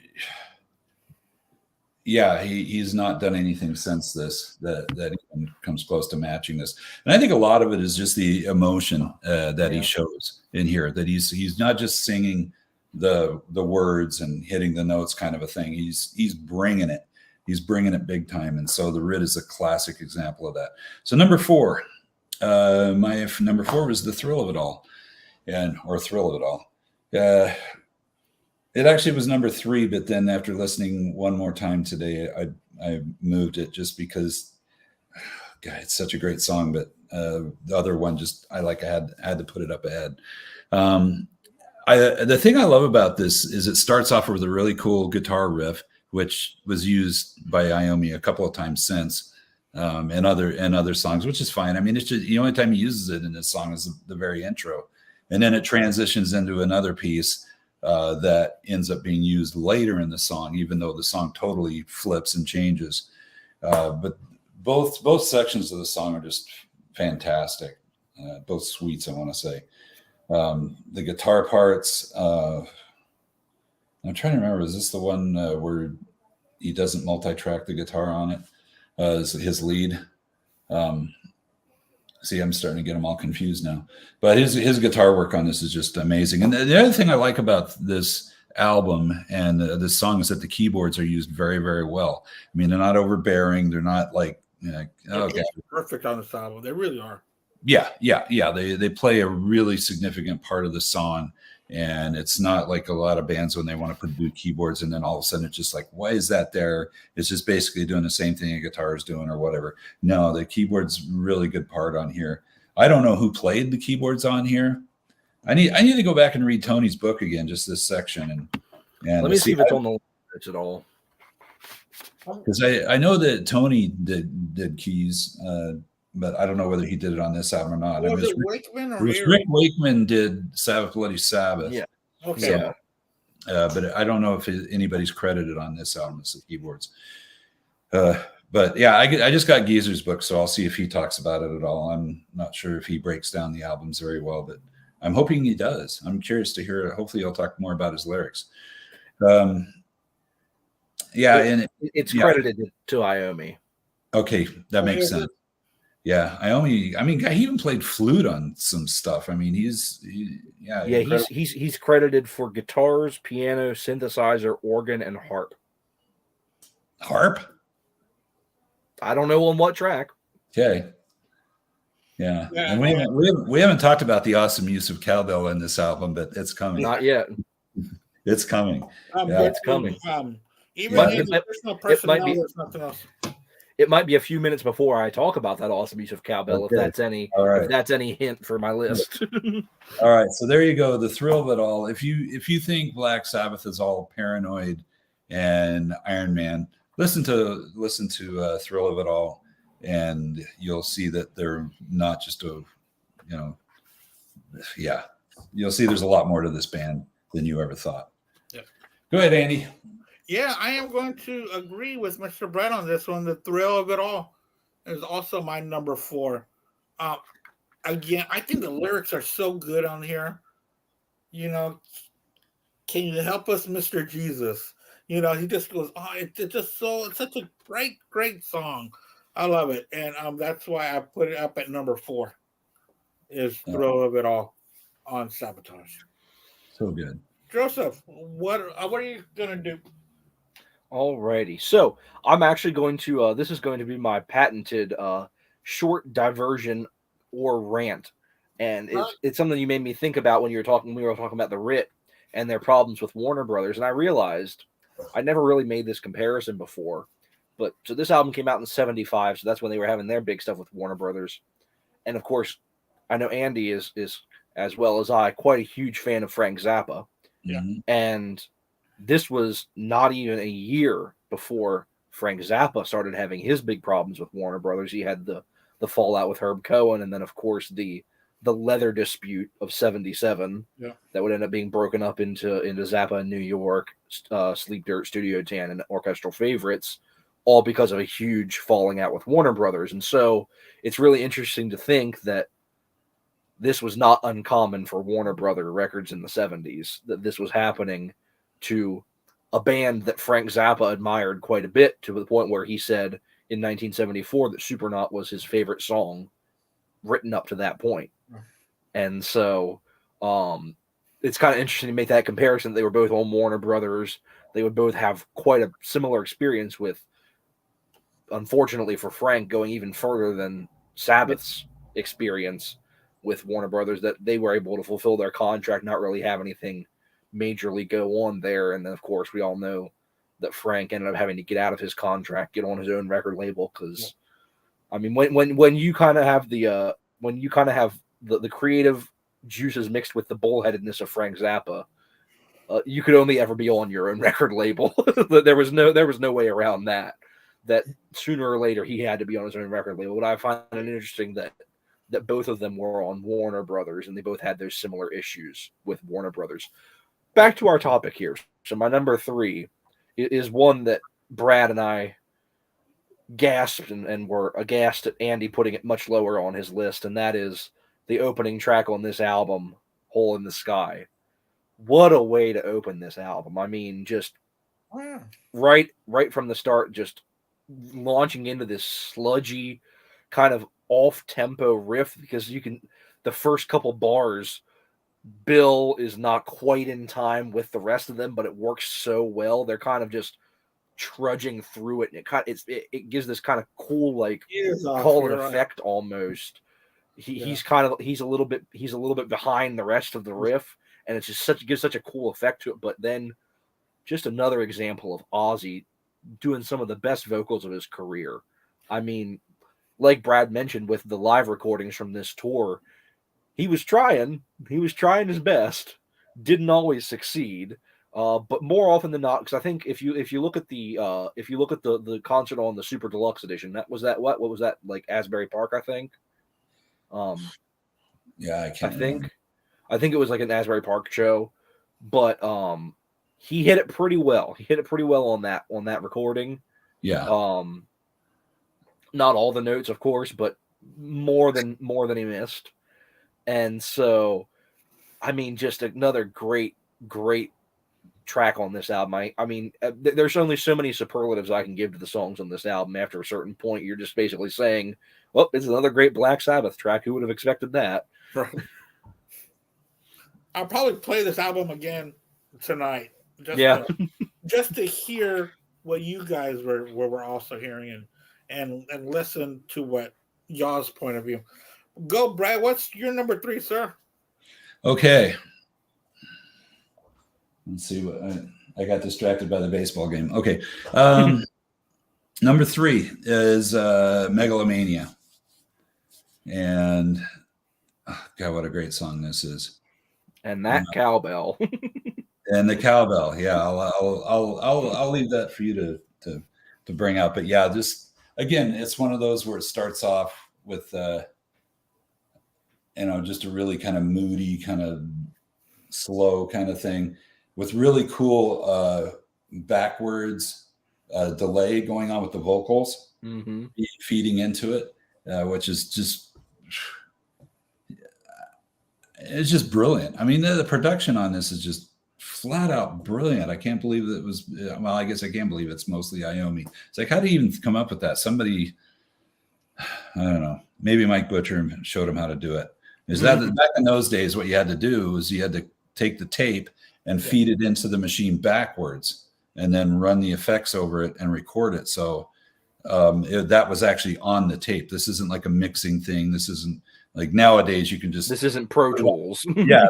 yeah, he's not done anything since this that even comes close to matching this. And I think a lot of it is just the emotion that he shows in here, that he's not just singing the words and hitting the notes kind of a thing. He's bringing it. He's bringing it big time. And so The Rid is a classic example of that. So number 4, my number 4 was The Thrill of It All, or Thrill of It All. It actually was number 3, but then after listening one more time today, I moved it just because, God, it's such a great song. But the other one I had to put it up ahead. The thing I love about this is it starts off with a really cool guitar riff, which was used by Iommi a couple of times since, and other songs, which is fine. I mean, it's just the only time he uses it in this song is the very intro, and then it transitions into another piece that ends up being used later in the song, even though the song totally flips and changes. But both sections of the song are just fantastic. Both suites, I want to say. The guitar parts, I'm trying to remember, is this the one where he doesn't multi-track the guitar on it? His lead. See, I'm starting to get them all confused now. But his guitar work on this is just amazing. And the other thing I like about this album and this song is that the keyboards are used very, very well. I mean, they're not overbearing. They're not like, okay. Perfect on this album. They really are. Yeah. They play a really significant part of the song. And it's not like a lot of bands when they want to put new keyboards and then all of a sudden it's just like, why is that there? It's just basically doing the same thing a guitar is doing or whatever. No, the keyboard's really good part on here. I don't know who played the keyboards on here. I need to go back and read Tony's book again, just this section. And let me see if it's on the list at all. Because I know that Tony did keys, but I don't know whether he did it on this album or not. Was it Wakeman or Rick Wakeman did SaBBath Bloody SaBBath. Yeah. Okay. So, but I don't know if anybody's credited on this album as the keyboards. But yeah, I just got Geezer's book, so I'll see if he talks about it at all. I'm not sure if he breaks down the albums very well, but I'm hoping he does. I'm curious to hear. Hopefully, he'll talk more about his lyrics. And it's credited to Iommi. Okay, that makes sense. Yeah, Iommi. I mean, he even played flute on some stuff. I mean, he's credited for guitars, piano, synthesizer, organ, and harp. Harp? I don't know on what track. Okay. Yeah. And we haven't talked about the awesome use of cowbell in this album, but it's coming. Not yet. It's coming. It's coming. Even his personal personality, there's nothing else. It might be a few minutes before I talk about that awesome use of cowbell, if that's any hint for my list. All right, so there you go. The thrill of it all. If you think Black Sabbath is all paranoid and Iron Man, listen to Thrill of It All, and you'll see that they're not just you'll see there's a lot more to this band than you ever thought. Yeah. Go ahead, Andy. Yeah, I am going to agree with Mr. Brett on this one. The Thrill of It All is also my number 4. Again, I think the lyrics are so good on here. Can you help us, Mr. Jesus? He just goes, it's such a great song. I love it. And that's why I put it up at number 4 is Thrill of It All on SaBBatage. So good. Joseph, what are you going to do? Alrighty, so I'm actually going to. This is going to be my patented short diversion or rant, and it's something you made me think about when we were talking about the Writ and their problems with Warner Brothers, and I realized I never really made this comparison before. But so this album came out in '75, so that's when they were having their big stuff with Warner Brothers, and of course, I know Andy is as well as I quite a huge fan of Frank Zappa, and this was not even a year before Frank Zappa started having his big problems with Warner Brothers. He had the fallout with Herb Cohen, and then of course the leather dispute of '77 that would end up being broken up into Zappa in New York, Sleep Dirt, Studio 10, and Orchestral Favorites, all because of a huge falling out with Warner Brothers. And so it's really interesting to think that this was not uncommon for Warner Brother records in the '70s, that this was happening to a band that Frank Zappa admired quite a bit, to the point where he said in 1974 that Supernaut was his favorite song written up to that point. And so it's kind of interesting to make that comparison. They were both on Warner Brothers. They would both have quite a similar experience with, unfortunately for Frank, going even further than Sabbath's experience with Warner Brothers, that they were able to fulfill their contract, not really have anything majorly go on there. And then of course we all know that Frank ended up having to get out of his contract, get on his own record label, because I mean when you kind of have the creative juices mixed with the bullheadedness of Frank Zappa, you could only ever be on your own record label. there was no way around that sooner or later he had to be on his own record label. But I find it interesting that both of them were on Warner Brothers, and they both had those similar issues with Warner Brothers. back to our topic here. So my number 3 is one that Brad and I gasped and were aghast at Andy putting it much lower on his list, and that is the opening track on this album, Hole in the Sky. What a way to open this album. I mean, just right from the start, just launching into this sludgy kind of off-tempo riff, because the first couple bars, Bill is not quite in time with the rest of them, but it works so well. They're kind of just trudging through it, and it gives this kind of cool, like, call and effect almost. He's a little bit behind the rest of the riff, and it's just gives such a cool effect to it. But then just another example of Ozzy doing some of the best vocals of his career. I mean, like Brad mentioned with the live recordings from this tour, he was trying his best, didn't always succeed. But more often than not, because I think if you look at the concert on the Super Deluxe edition, what was that, like, Asbury Park, I think. Yeah, I can't remember. I think it was like an Asbury Park show, but he hit it pretty well. He hit it pretty well on that recording. Yeah. Not all the notes, of course, but more than he missed. And so, I mean, just another great track on this album. I mean, there's only so many superlatives I can give to the songs on this album. After a certain point, you're just basically saying, well, it's another great Black Sabbath track. Who would have expected that? Right. I'll probably play this album again tonight. Just to hear what you guys were also hearing and listen to what y'all's point of view. Go, Brad. What's your number 3, sir? Okay. Let's see what I got distracted by the baseball game. Okay. Number 3 is Megalomania. And God, what a great song this is. And that cowbell. And the cowbell. Yeah, I'll leave that for you to bring out. But yeah, just again, it's one of those where it starts off with just a really kind of moody, kind of slow kind of thing with really cool backwards delay going on with the vocals, feeding into it, which is just, it's just brilliant. I mean, the production on this is just flat out brilliant. I can't believe that it was, well, I guess I can't believe it's mostly Iommi. It's like, how do you even come up with that? Somebody, I don't know, maybe Mike Butcher showed him how to do it. Is that back in those days, what you had to do was you had to take the tape and feed it into the machine backwards and then run the effects over it and record it. So that was actually on the tape. This isn't like a mixing thing. This isn't like nowadays you can just... This isn't Pro Tools. Yeah,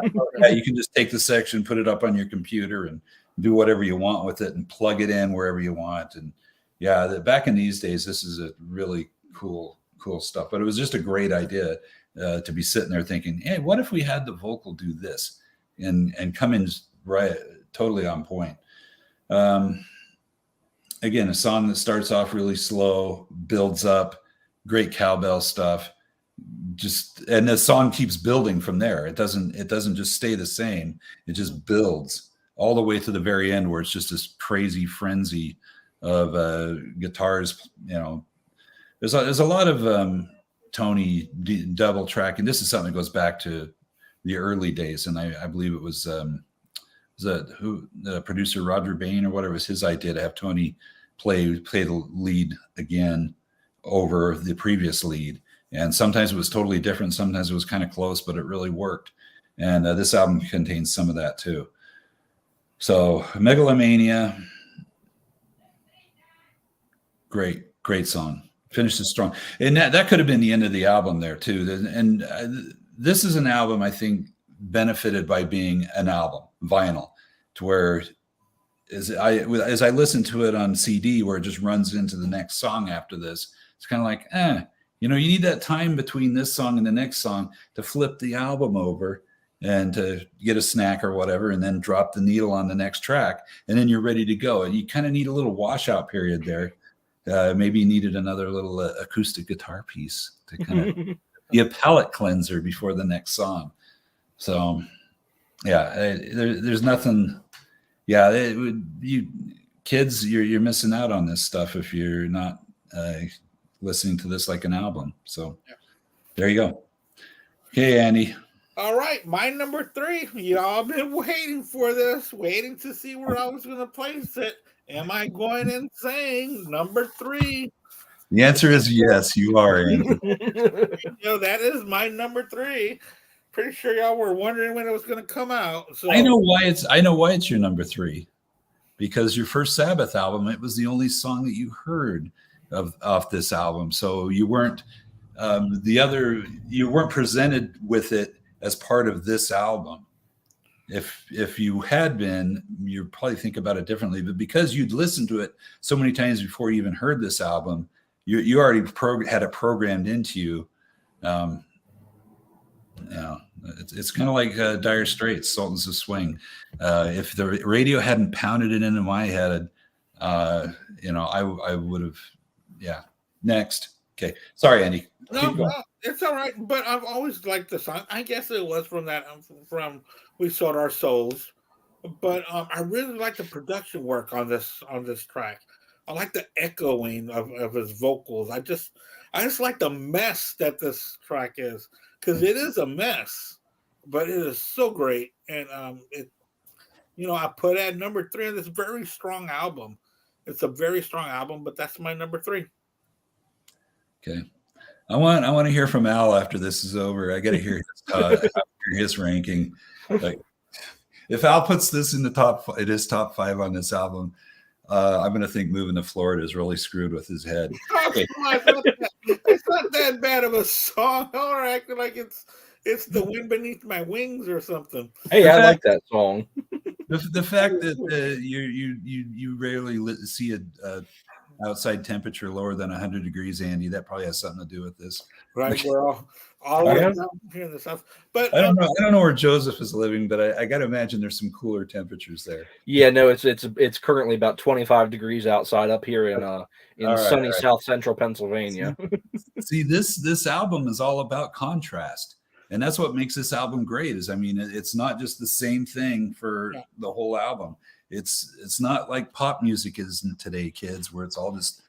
you can just take the section, put it up on your computer and do whatever you want with it and plug it in wherever you want. And yeah, back in these days, this is a really cool stuff. But it was just a great idea to be sitting there thinking, hey, what if we had the vocal do this and come in right totally on point. Again, a song that starts off really slow, builds up, great cowbell stuff. And the song keeps building from there. It doesn't just stay the same. It just builds all the way to the very end where it's just this crazy frenzy of guitars. There's a lot of Tony double tracking. This is something that goes back to the early days, and I believe it was the producer Roger Bain or whatever, was his idea to have Tony play the lead again over the previous lead. And sometimes it was totally different. Sometimes it was kind of close, but it really worked. And this album contains some of that too. So Megalomania, great song. Finishes strong. And that could have been the end of the album there too. And this is an album I think benefited by being an album, vinyl, to where as I listen to it on CD where it just runs into the next song after this, it's kind of like, you need that time between this song and the next song to flip the album over and to get a snack or whatever, and then drop the needle on the next track, and then you're ready to go. And you kind of need a little washout period there. Maybe you needed another little acoustic guitar piece to kind of be a palate cleanser before the next song. So Yeah, there's nothing. Yeah, you kids, you're missing out on this stuff if you're not listening to this like an album. So there you go. Okay, Andy. All right, my number 3. Y'all been waiting for this, waiting to see where I was going to place it. Am I going and saying number 3? The answer is yes, you are, Andy. That is my number 3. Pretty sure y'all were wondering when it was going to come out. So I know why it's your number 3, because your first SaBBath album, it was the only song that you heard off this album. So you weren't you weren't presented with it as part of this album. If you had been, you'd probably think about it differently. But because you'd listened to it so many times before you even heard this album, you already had it programmed into you. It's kind of like Dire Straits, Sultans of Swing. If the radio hadn't pounded it into my head, I would have. Yeah. Next. Okay. Sorry, Andy. No, it's all right. But I've always liked the song. I guess it was from We Sold Our Souls. But I really like the production work on this track. I like the echoing of his vocals. I just like the mess that this track is, because it is a mess, but it is so great. And I put it at number 3 on this very strong album. It's a very strong album, but that's my number 3. Okay. I want to hear from Al after this is over. I got to hear his ranking. Like, if Al puts this in his top 5 on this album, I'm going to think moving to Florida is really screwed with his head. Okay. It's not that bad of a song. Or acting like it's The Wind Beneath My Wings or something. Hey, I like that song. The fact that you rarely see a outside temperature lower than 100 degrees, Andy, that probably has something to do with this. Right, we're all around here in the south. But I don't know where Joseph is living, but I got to imagine there's some cooler temperatures there. Yeah, no, it's currently about 25 degrees outside up here in sunny South Central Pennsylvania. See, this album is all about contrast, and that's what makes this album great. It's not just the same thing for the whole album. It's not like pop music is today, kids, where it's all just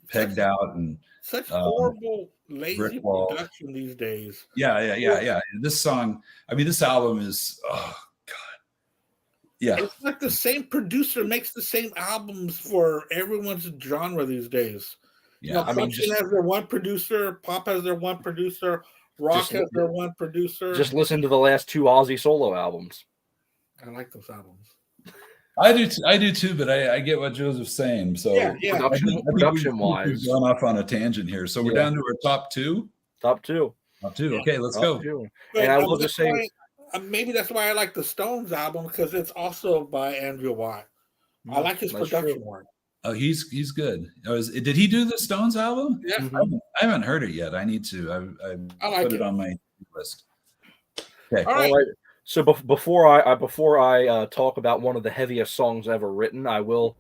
pegged out and such horrible lazy production these days. Yeah. This song, this album is, oh god, yeah. It's like the same producer makes the same albums for everyone's genre these days. Yeah, country has their one producer, pop has their one producer, rock has their one producer. Just listen to the last 2 Ozzy solo albums. I like those albums. I do too, but I get what Joseph's saying. So production wise, we've gone off on a tangent here. So we're down to our top 2. Top 2. Okay, let's go. 2. And I will just say, maybe that's why I like the Stones album, because it's also by Andrew Watt. I like his production work. Oh, he's good. Did he do the Stones album? Yeah, I haven't heard it yet. I need to. I like put it on my list. Okay. All right. So before I talk about one of the heaviest songs ever written, I will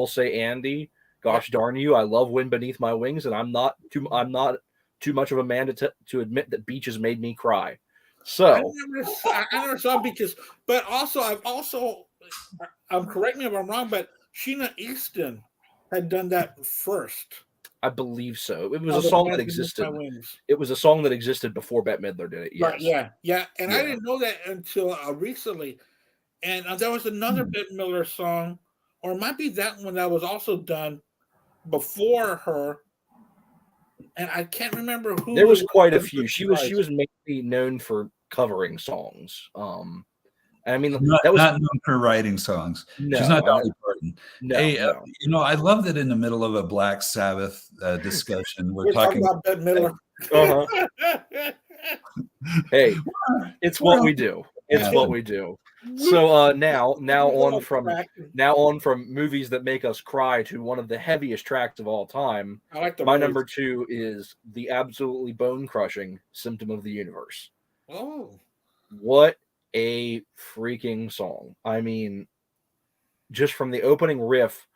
say, Andy, gosh darn you, I love Wind Beneath My Wings, and I'm not too much of a man to admit that Beaches made me cry. So I never saw Beaches, but correct me if I'm wrong, but Sheena Easton had done that first. I believe so. It was a song that existed. It was a song that existed before Bette Midler did it. Yes. Right, yeah. And I didn't know that until recently. And there was another Bette Midler song, or it might be that one that was also done before her. And I can't remember who. There was quite a few. She was mainly known for covering songs. Not known for writing songs. No, she's not Dolly Parton. No, hey, I love that in the middle of a Black Sabbath discussion, we're talking about Bette Midler. Hey, it's what we do. It's what we do. So now on from movies that make us cry to one of the heaviest tracks of all time. I like my number 2 is the absolutely bone-crushing Symptom of the Universe. Oh, what a freaking song. Just from the opening riff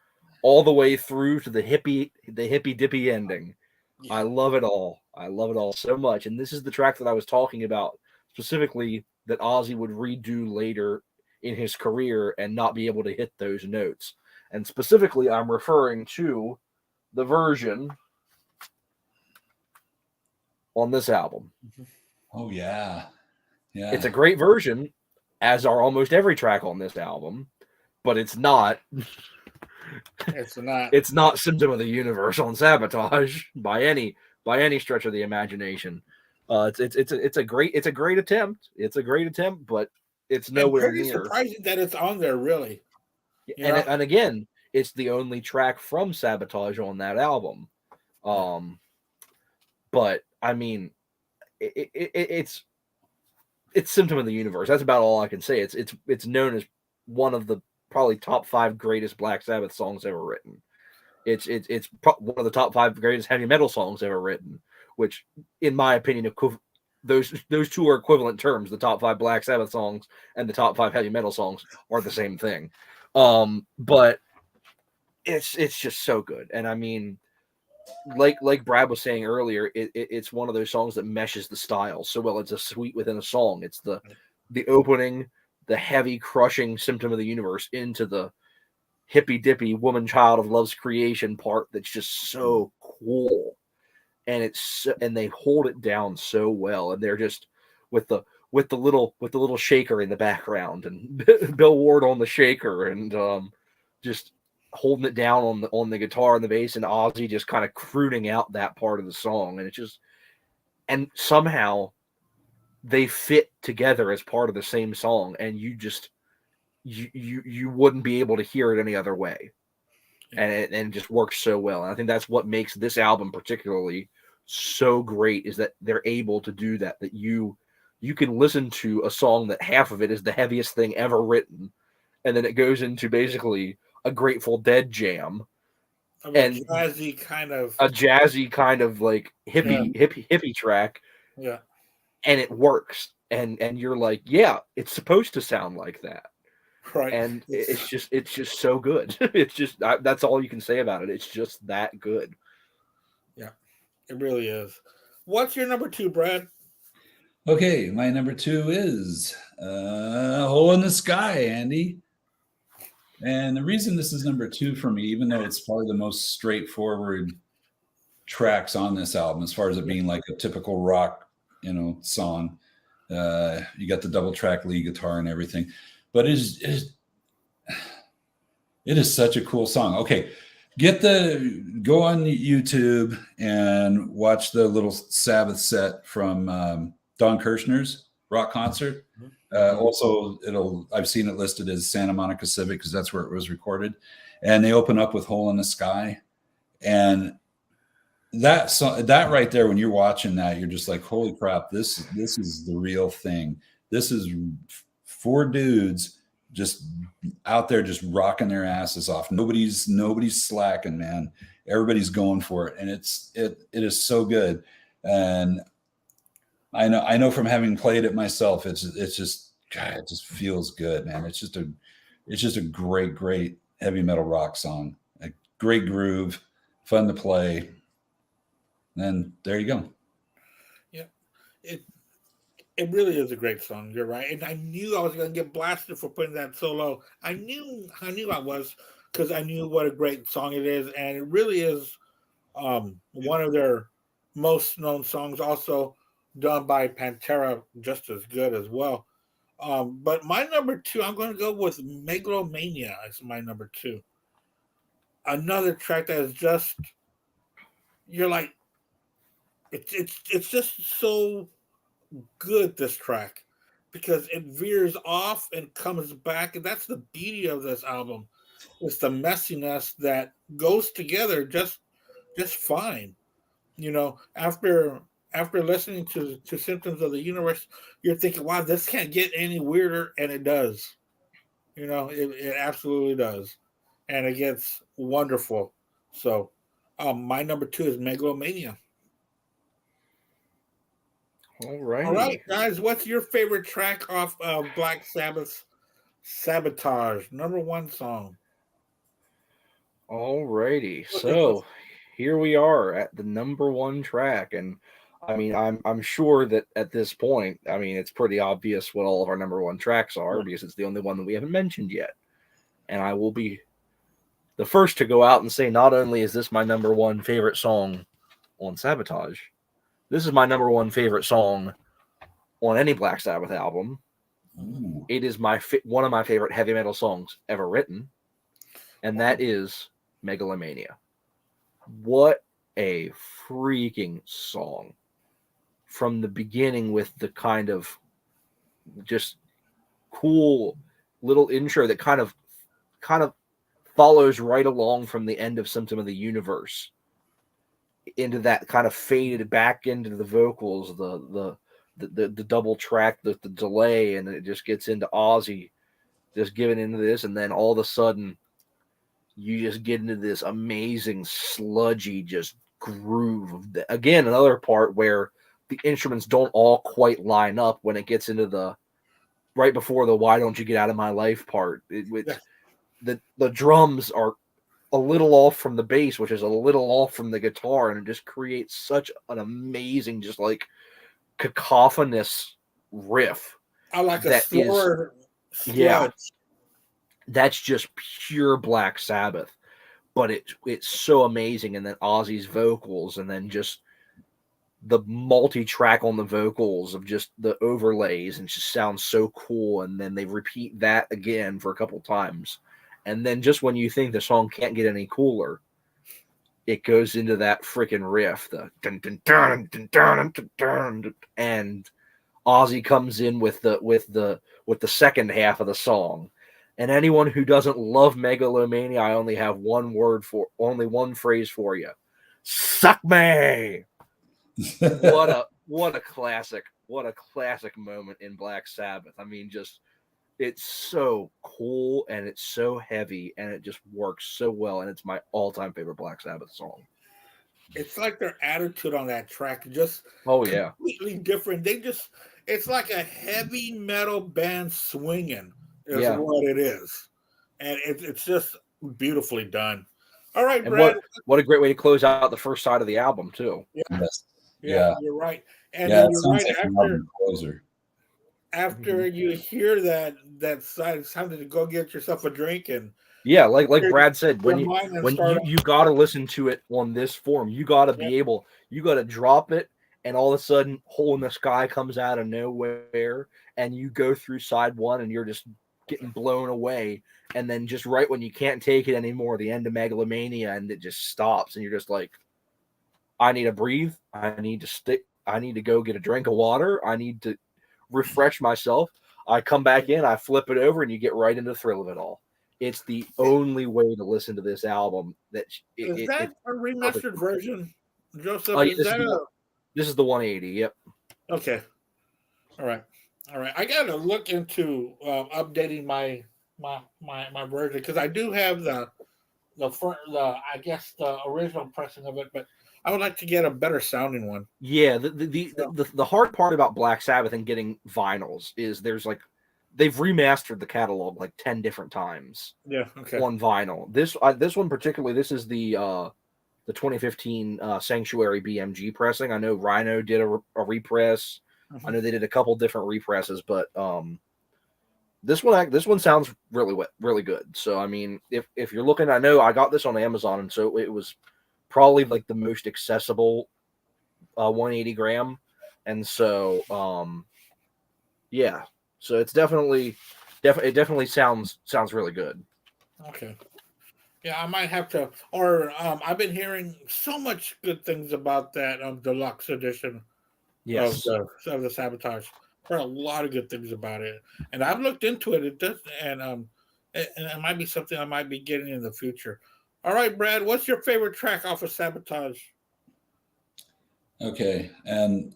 all the way through to the hippy dippy ending. Yeah. I love it all so much. And this is the track that I was talking about specifically that Ozzy would redo later in his career and not be able to hit those notes. And specifically, I'm referring to the version on this album. Oh yeah. Yeah. It's a great version, as are almost every track on this album, but it's not. It's not. It's not Symptom of the Universe on SaBBatage by any stretch of the imagination. It's a great attempt. It's a great attempt, but it's nowhere pretty near. Surprising that it's on there, really. And again, it's the only track from SaBBatage on that album. But I mean, it's Symptom of the Universe. That's about all I can say. It's known as one of the probably top 5 greatest Black Sabbath songs ever written. It's one of the top 5 greatest heavy metal songs ever written, which, in my opinion, those two are equivalent terms. The top 5 Black Sabbath songs and the top 5 heavy metal songs are the same thing. But it's just so good. And I mean, like Brad was saying earlier, it's one of those songs that meshes the styles so well. It's a suite within a song. It's the opening, the heavy crushing Symptom of the Universe into the hippy dippy woman child of love's creation part that's just so cool, and they hold it down so well, and they're just with the little shaker in the background and Bill Ward on the shaker, and just holding it down on the guitar and the bass, and Ozzy just kind of crooning out that part of the song, and it's just, and somehow they fit together as part of the same song, and you just you wouldn't be able to hear it any other way. And it just works so well. And I think that's what makes this album particularly so great, is that they're able to do that you can listen to a song that half of it is the heaviest thing ever written, and then it goes into basically a Grateful Dead jam, and a jazzy kind of like hippie track. Yeah. And it works. And you're like, yeah, it's supposed to sound like that. Right. And it's just so good. It's just, that's all you can say about it. It's just that good. Yeah, it really is. What's your number 2, Brad? Okay, my number 2 is Hole in the Sky, Andy. And the reason this is number 2 for me, even though it's probably the most straightforward tracks on this album, as far as it being like a typical rock, song, you got the double track lead guitar and everything, but it is such a cool song. Okay, go on YouTube and watch the little SaBBath set from Don Kirshner's rock concert. Also, I've seen it listed as Santa Monica Civic because that's where it was recorded, and they open up with Hole in the Sky, and that right there, when you're watching that, you're just like, holy crap, this is the real thing. This is 4 dudes just out there just rocking their asses off. Nobody's slacking, man. Everybody's going for it, and it is so good. And I know from having played it myself, it's just, God, it just feels good, man. It's just a great heavy metal rock song. A great groove, fun to play. And there you go. Yeah, it really is a great song. You're right, and I knew I was going to get blasted for putting that so low. I knew I was, because I knew what a great song it is, and it really is one of their most known songs. Also done by Pantera, just as good as well. But my number 2, I'm going to go with Megalomania as my number 2. Another track that is just, you're like, it's just so good, this track, because it veers off and comes back, and that's the beauty of this album. It's the messiness that goes together just fine. After listening to Symptoms of the Universe, you're thinking, wow, this can't get any weirder, and it does. It absolutely does, and it gets wonderful. So my number 2 is Megalomania. All right. All right, guys, what's your favorite track off of Black Sabbath's SaBBatage, number 1 song? All righty. So here we are at the number 1 track, and I mean, I'm sure that at this point, I mean, it's pretty obvious what all of our number one tracks are because it's the only one that we haven't mentioned yet. And I will be the first to go out and say, not only is this my number one favorite song on SaBBatage, this is my number one favorite song on any Black Sabbath album. Ooh. It is one of my favorite heavy metal songs ever written, and that is Megalomania. What a freaking song. From the beginning with the kind of just cool little intro that kind of follows right along from the end of Symptom of the Universe into that kind of faded back into the vocals, the double track, the delay, and it just gets into Ozzy just giving into this, and then all of a sudden you just get into this amazing sludgy just groove. Again, another part where the instruments don't all quite line up when it gets into the right before the "Why don't you get out of my life" part. The drums are a little off from the bass, which is a little off from the guitar, and it just creates such an amazing, just like cacophonous riff. I like a sludge. Yeah, that's just pure Black Sabbath, but it's so amazing. And then Ozzy's vocals, and then just the multi-track on the vocals of just the overlays, and just sounds so cool. And then they repeat that again for a couple times, and then just when you think the song can't get any cooler, it goes into that freaking riff, the dun, dun, dun, dun, dun, dun, dun, dun, and Ozzy comes in with the second half of the song. And anyone who doesn't love Megalomania, I only have only one phrase for you: suck me. What a classic moment in Black Sabbath. I mean, just it's so cool and it's so heavy and it just works so well, and it's my all-time favorite Black Sabbath song. It's like their attitude on that track just completely different. It's like a heavy metal band swinging is what it is, and it's just beautifully done. All right, and Brad. What a great way to close out the first side of the album too. Yeah, you're right. And then you're right after Mm-hmm. you hear that side, it's time to go get yourself a drink and like Brad said, when you got to listen to it on this form, you got to you got to drop it, and all of a sudden, Hole in the Sky comes out of nowhere, and you go through side one, and you're just getting blown away, and then just right when you can't take it anymore, the end of Megalomania, and it just stops, and you're just like, I need to breathe. I need to go get a drink of water. I need to refresh myself. I come back in, I flip it over, and you get right into the thrill of it all. It's the only way to listen to this album. Is that a remastered version, Joseph? This is the 180. Yep. Okay. All right. I gotta look into updating my version, because I do have the I guess the original pressing of it, but I would like to get a better sounding one. Yeah, the hard part about Black Sabbath and getting vinyls is they've remastered the catalog like 10 different times. Yeah, okay. On vinyl. This one particularly, this is the 2015 Sanctuary BMG pressing. I know Rhino did a repress. I know they did a couple different represses, but this one sounds really good. So I mean, if you're looking, I know I got this on Amazon, and so it was probably like the most accessible 180 gram, and so so it's definitely sounds really good. Okay. Yeah, I might have to, or I've been hearing so much good things about that deluxe edition of the SaBBatage. Heard a lot of good things about it, and I've looked into it. It does, and it might be something I might be getting in the future. All right, Brad, what's your favorite track off of SaBBatage? Okay, and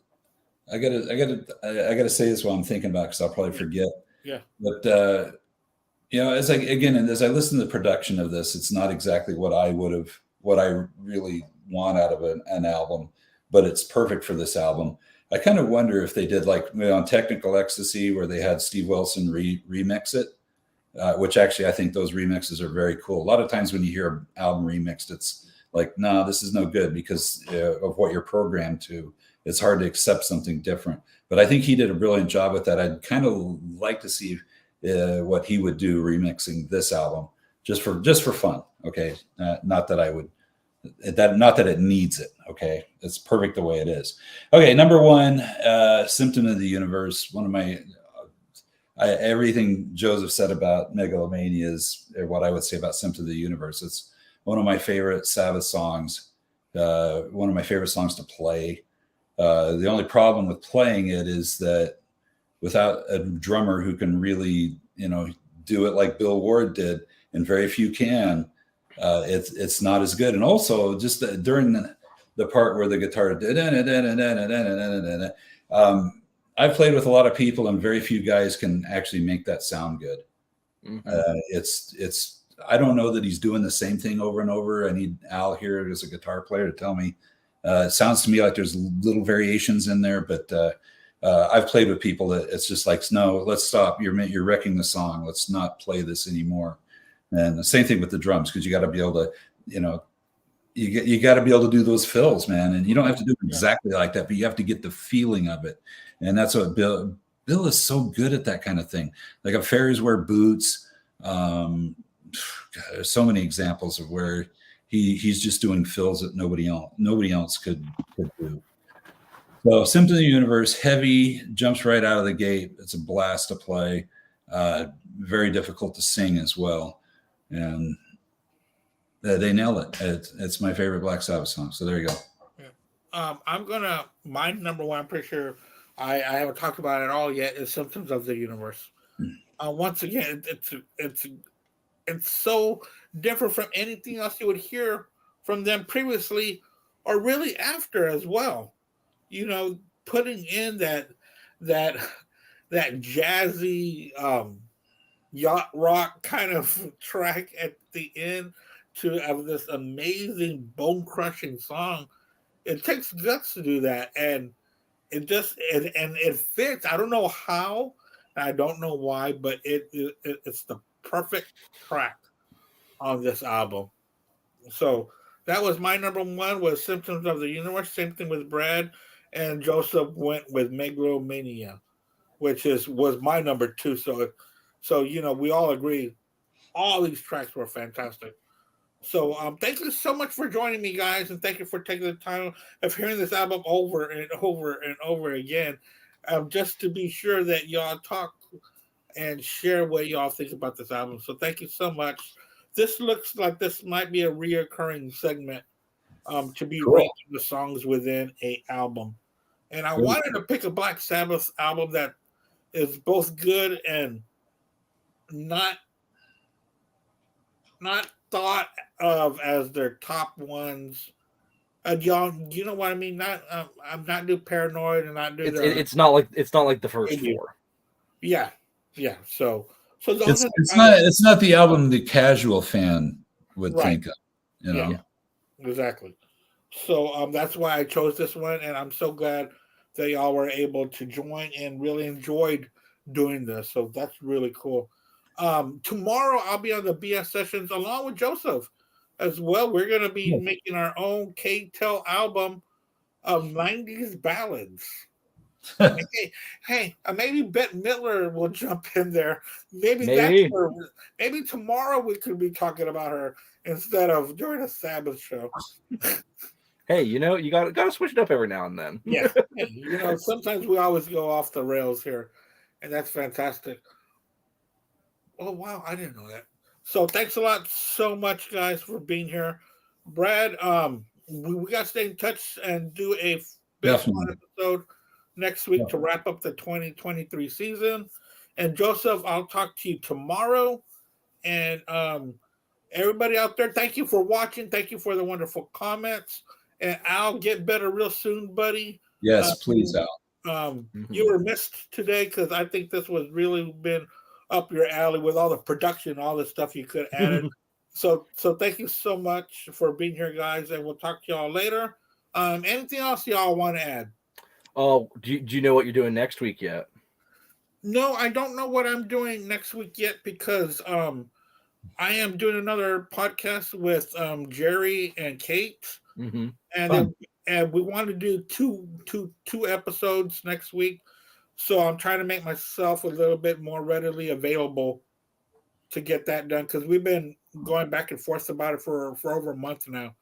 I gotta say this while I'm thinking about it, because I'll probably forget. Yeah. But as I listen to the production of this, it's not exactly what I really want out of an album, but it's perfect for this album. I kind of wonder if they did like on Technical Ecstasy, where they had Steve Wilson remix it, which actually I think those remixes are very cool. A lot of times when you hear an album remixed, it's like, no, this is no good because of what you're programmed to. it's hard to accept something different. But I think he did a brilliant job with that. I'd kind of like to see what he would do remixing this album just for fun. Okay, not that I would. Not that it needs it. Okay, it's perfect the way it is. Okay, number one, Symptom of the Universe. One of my everything Joseph said about Megalomania is what I would say about Symptom of the Universe. It's one of my favorite SaBBath songs. One of my favorite songs to play. The only problem with playing it is that without a drummer who can really, do it like Bill Ward did, and very few can. It's not as good. And also just during the part where the guitar I've played with a lot of people and very few guys can actually make that sound good. It's I don't know that he's doing the same thing over and over. I need Al here as a guitar player to tell me. It sounds to me like there's little variations in there, but I've played with people that it's just like, no, let's stop. You're wrecking the song. Let's not play this anymore. And the same thing with the drums, because you got to be able to, you got to be able to do those fills, man. And you don't have to do it exactly like that, but you have to get the feeling of it. And that's what Bill is so good at, that kind of thing. Like a Fairies Wear Boots. God, there's so many examples of where he's just doing fills that nobody else could do. So Symptom of the Universe, heavy, jumps right out of the gate. It's a blast to play. Very difficult to sing as well. And they nail it. It's my favorite Black Sabbath song. So there you go. Yeah. My number one, I'm pretty sure I haven't talked about it at all yet, is Symptoms of the Universe. Once again, it's so different from anything else you would hear from them previously or really after as well. Putting in that jazzy yacht rock kind of track at the end of this amazing bone crushing song. It takes guts to do that, and it fits. I don't know how, and I don't know why, but it's the perfect track on this album. So that was my number one, was Symptoms of the Universe. Same thing with Brad, and Joseph went with Megalomania, which was my number two. So we all agree all these tracks were fantastic. So thank you so much for joining me, guys, and thank you for taking the time of hearing this album over and over and over again, just to be sure that y'all talk and share what y'all think about this album. So thank you so much. This looks like this might be a reoccurring segment, to be ranking the songs within a album. And I wanted to pick a Black Sabbath album that is both good and not thought of as their top ones. Y'all, you know what I mean? I'm not do Paranoid and not do. It's not like the first four. Yeah. So those it's not the album the casual fan would think of. Yeah, exactly. So that's why I chose this one, and I'm so glad that y'all were able to join and really enjoyed doing this. So that's really cool. Tomorrow I'll be on the BS sessions along with Joseph as well. We're going to be making our own K-Tel album of 90s ballads. hey, maybe Bette Midler will jump in there. Maybe tomorrow we could be talking about her instead of during a SaBBath show. Hey, you got to switch it up every now and then. Yeah, sometimes we always go off the rails here, and that's fantastic. Oh, wow, I didn't know that. So thanks a lot so much, guys, for being here. Brad, we got to stay in touch and do a episode next week to wrap up the 2023 season. And Joseph, I'll talk to you tomorrow. And everybody out there, thank you for watching. Thank you for the wonderful comments. And Al, get better real soon, buddy. Yes, please, Al. You were missed today because I think this was really been up your alley with all the production, all the stuff you could add. So thank you so much for being here, guys, and we'll talk to y'all later. Anything else y'all want to add? Oh, do you know what you're doing next week yet? No, I don't know what I'm doing next week yet because I am doing another podcast with Jerry and Kate, and and we want to do two episodes next week. So I'm trying to make myself a little bit more readily available to get that done, because we've been going back and forth about it for over a month now.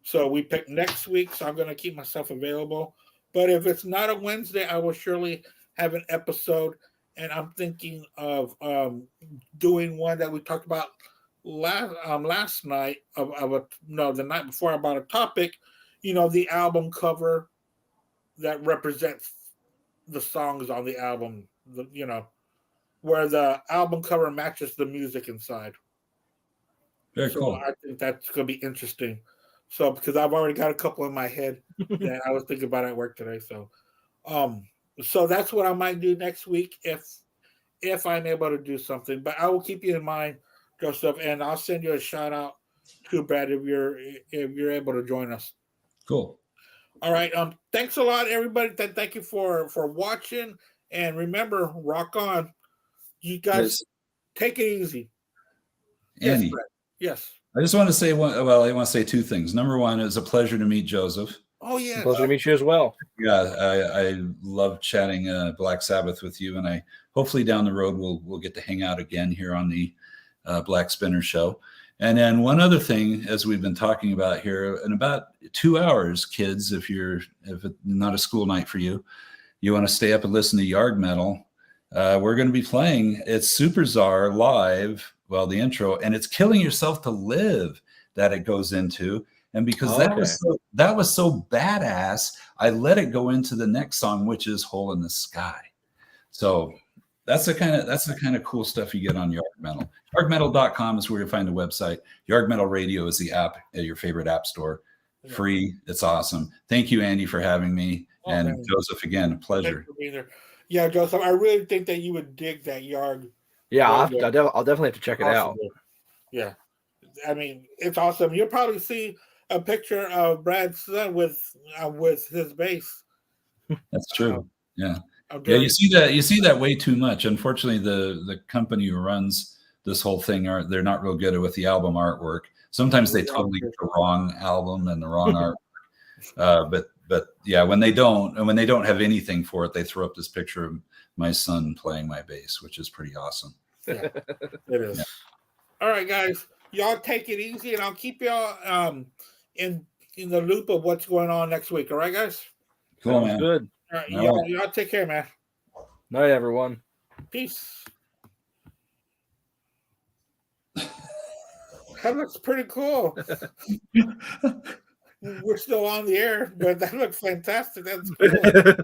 So we picked next week, so I'm going to keep myself available. But if it's not a Wednesday, I will surely have an episode. And I'm thinking of doing one that we talked about last night the night before, about a topic, the album cover that represents the songs on the album, where the album cover matches the music inside. Very cool. I think that's going to be interesting. So, because I've already got a couple in my head that I was thinking about at work today. So that's what I might do next week if I'm able to do something. But I will keep you in mind, Joseph, and I'll send you a shout out to Brad if you're able to join us. Cool. All right. Thanks a lot, everybody. Thank you for watching, and remember, rock on. You guys take it easy. Andy. Yes, Brad. Yes. I just want to say I want to say two things. Number one, it's a pleasure to meet Joseph. Oh, yeah. Pleasure to meet you as well. Yeah, I love chatting Black Sabbath with you, and hopefully down the road we'll get to hang out again here on the Black Spinner Show. And then one other thing, as we've been talking about here, in about 2 hours, kids, if it's not a school night for you, you want to stay up and listen to Yard Metal. We're going to be playing It's Super Czar live. Well, the intro, and it's Killing Yourself to Live that it goes into. And because that was so badass, I let it go into the next song, which is Hole in the Sky. So that's the kind of cool stuff you get on Yard Metal. Yardmetal.com is where you find the website. Yard Metal Radio is the app at your favorite app store. Free. It's awesome. Thank you, Andy, for having me. And man. Joseph, again, a pleasure. Yeah, Joseph, I really think that you would dig that Yard. Yeah, I'll definitely have to check it out. Yeah. I mean, it's awesome. You'll probably see a picture of Brad's son with his bass. That's true. Yeah. You see that way too much. Unfortunately, the company who runs this whole thing they're not real good with the album artwork. Sometimes they totally get the wrong album and the wrong artwork. But yeah, when they don't have anything for it, they throw up this picture of my son playing my bass, which is pretty awesome. Yeah, it is. Yeah. All right, guys, y'all take it easy, and I'll keep y'all in the loop of what's going on next week. All right, guys. Cool, man. Good. All right, y'all take care, man. Night, everyone. Peace. That looks pretty cool. We're still on the air, but that looks fantastic. That's cool.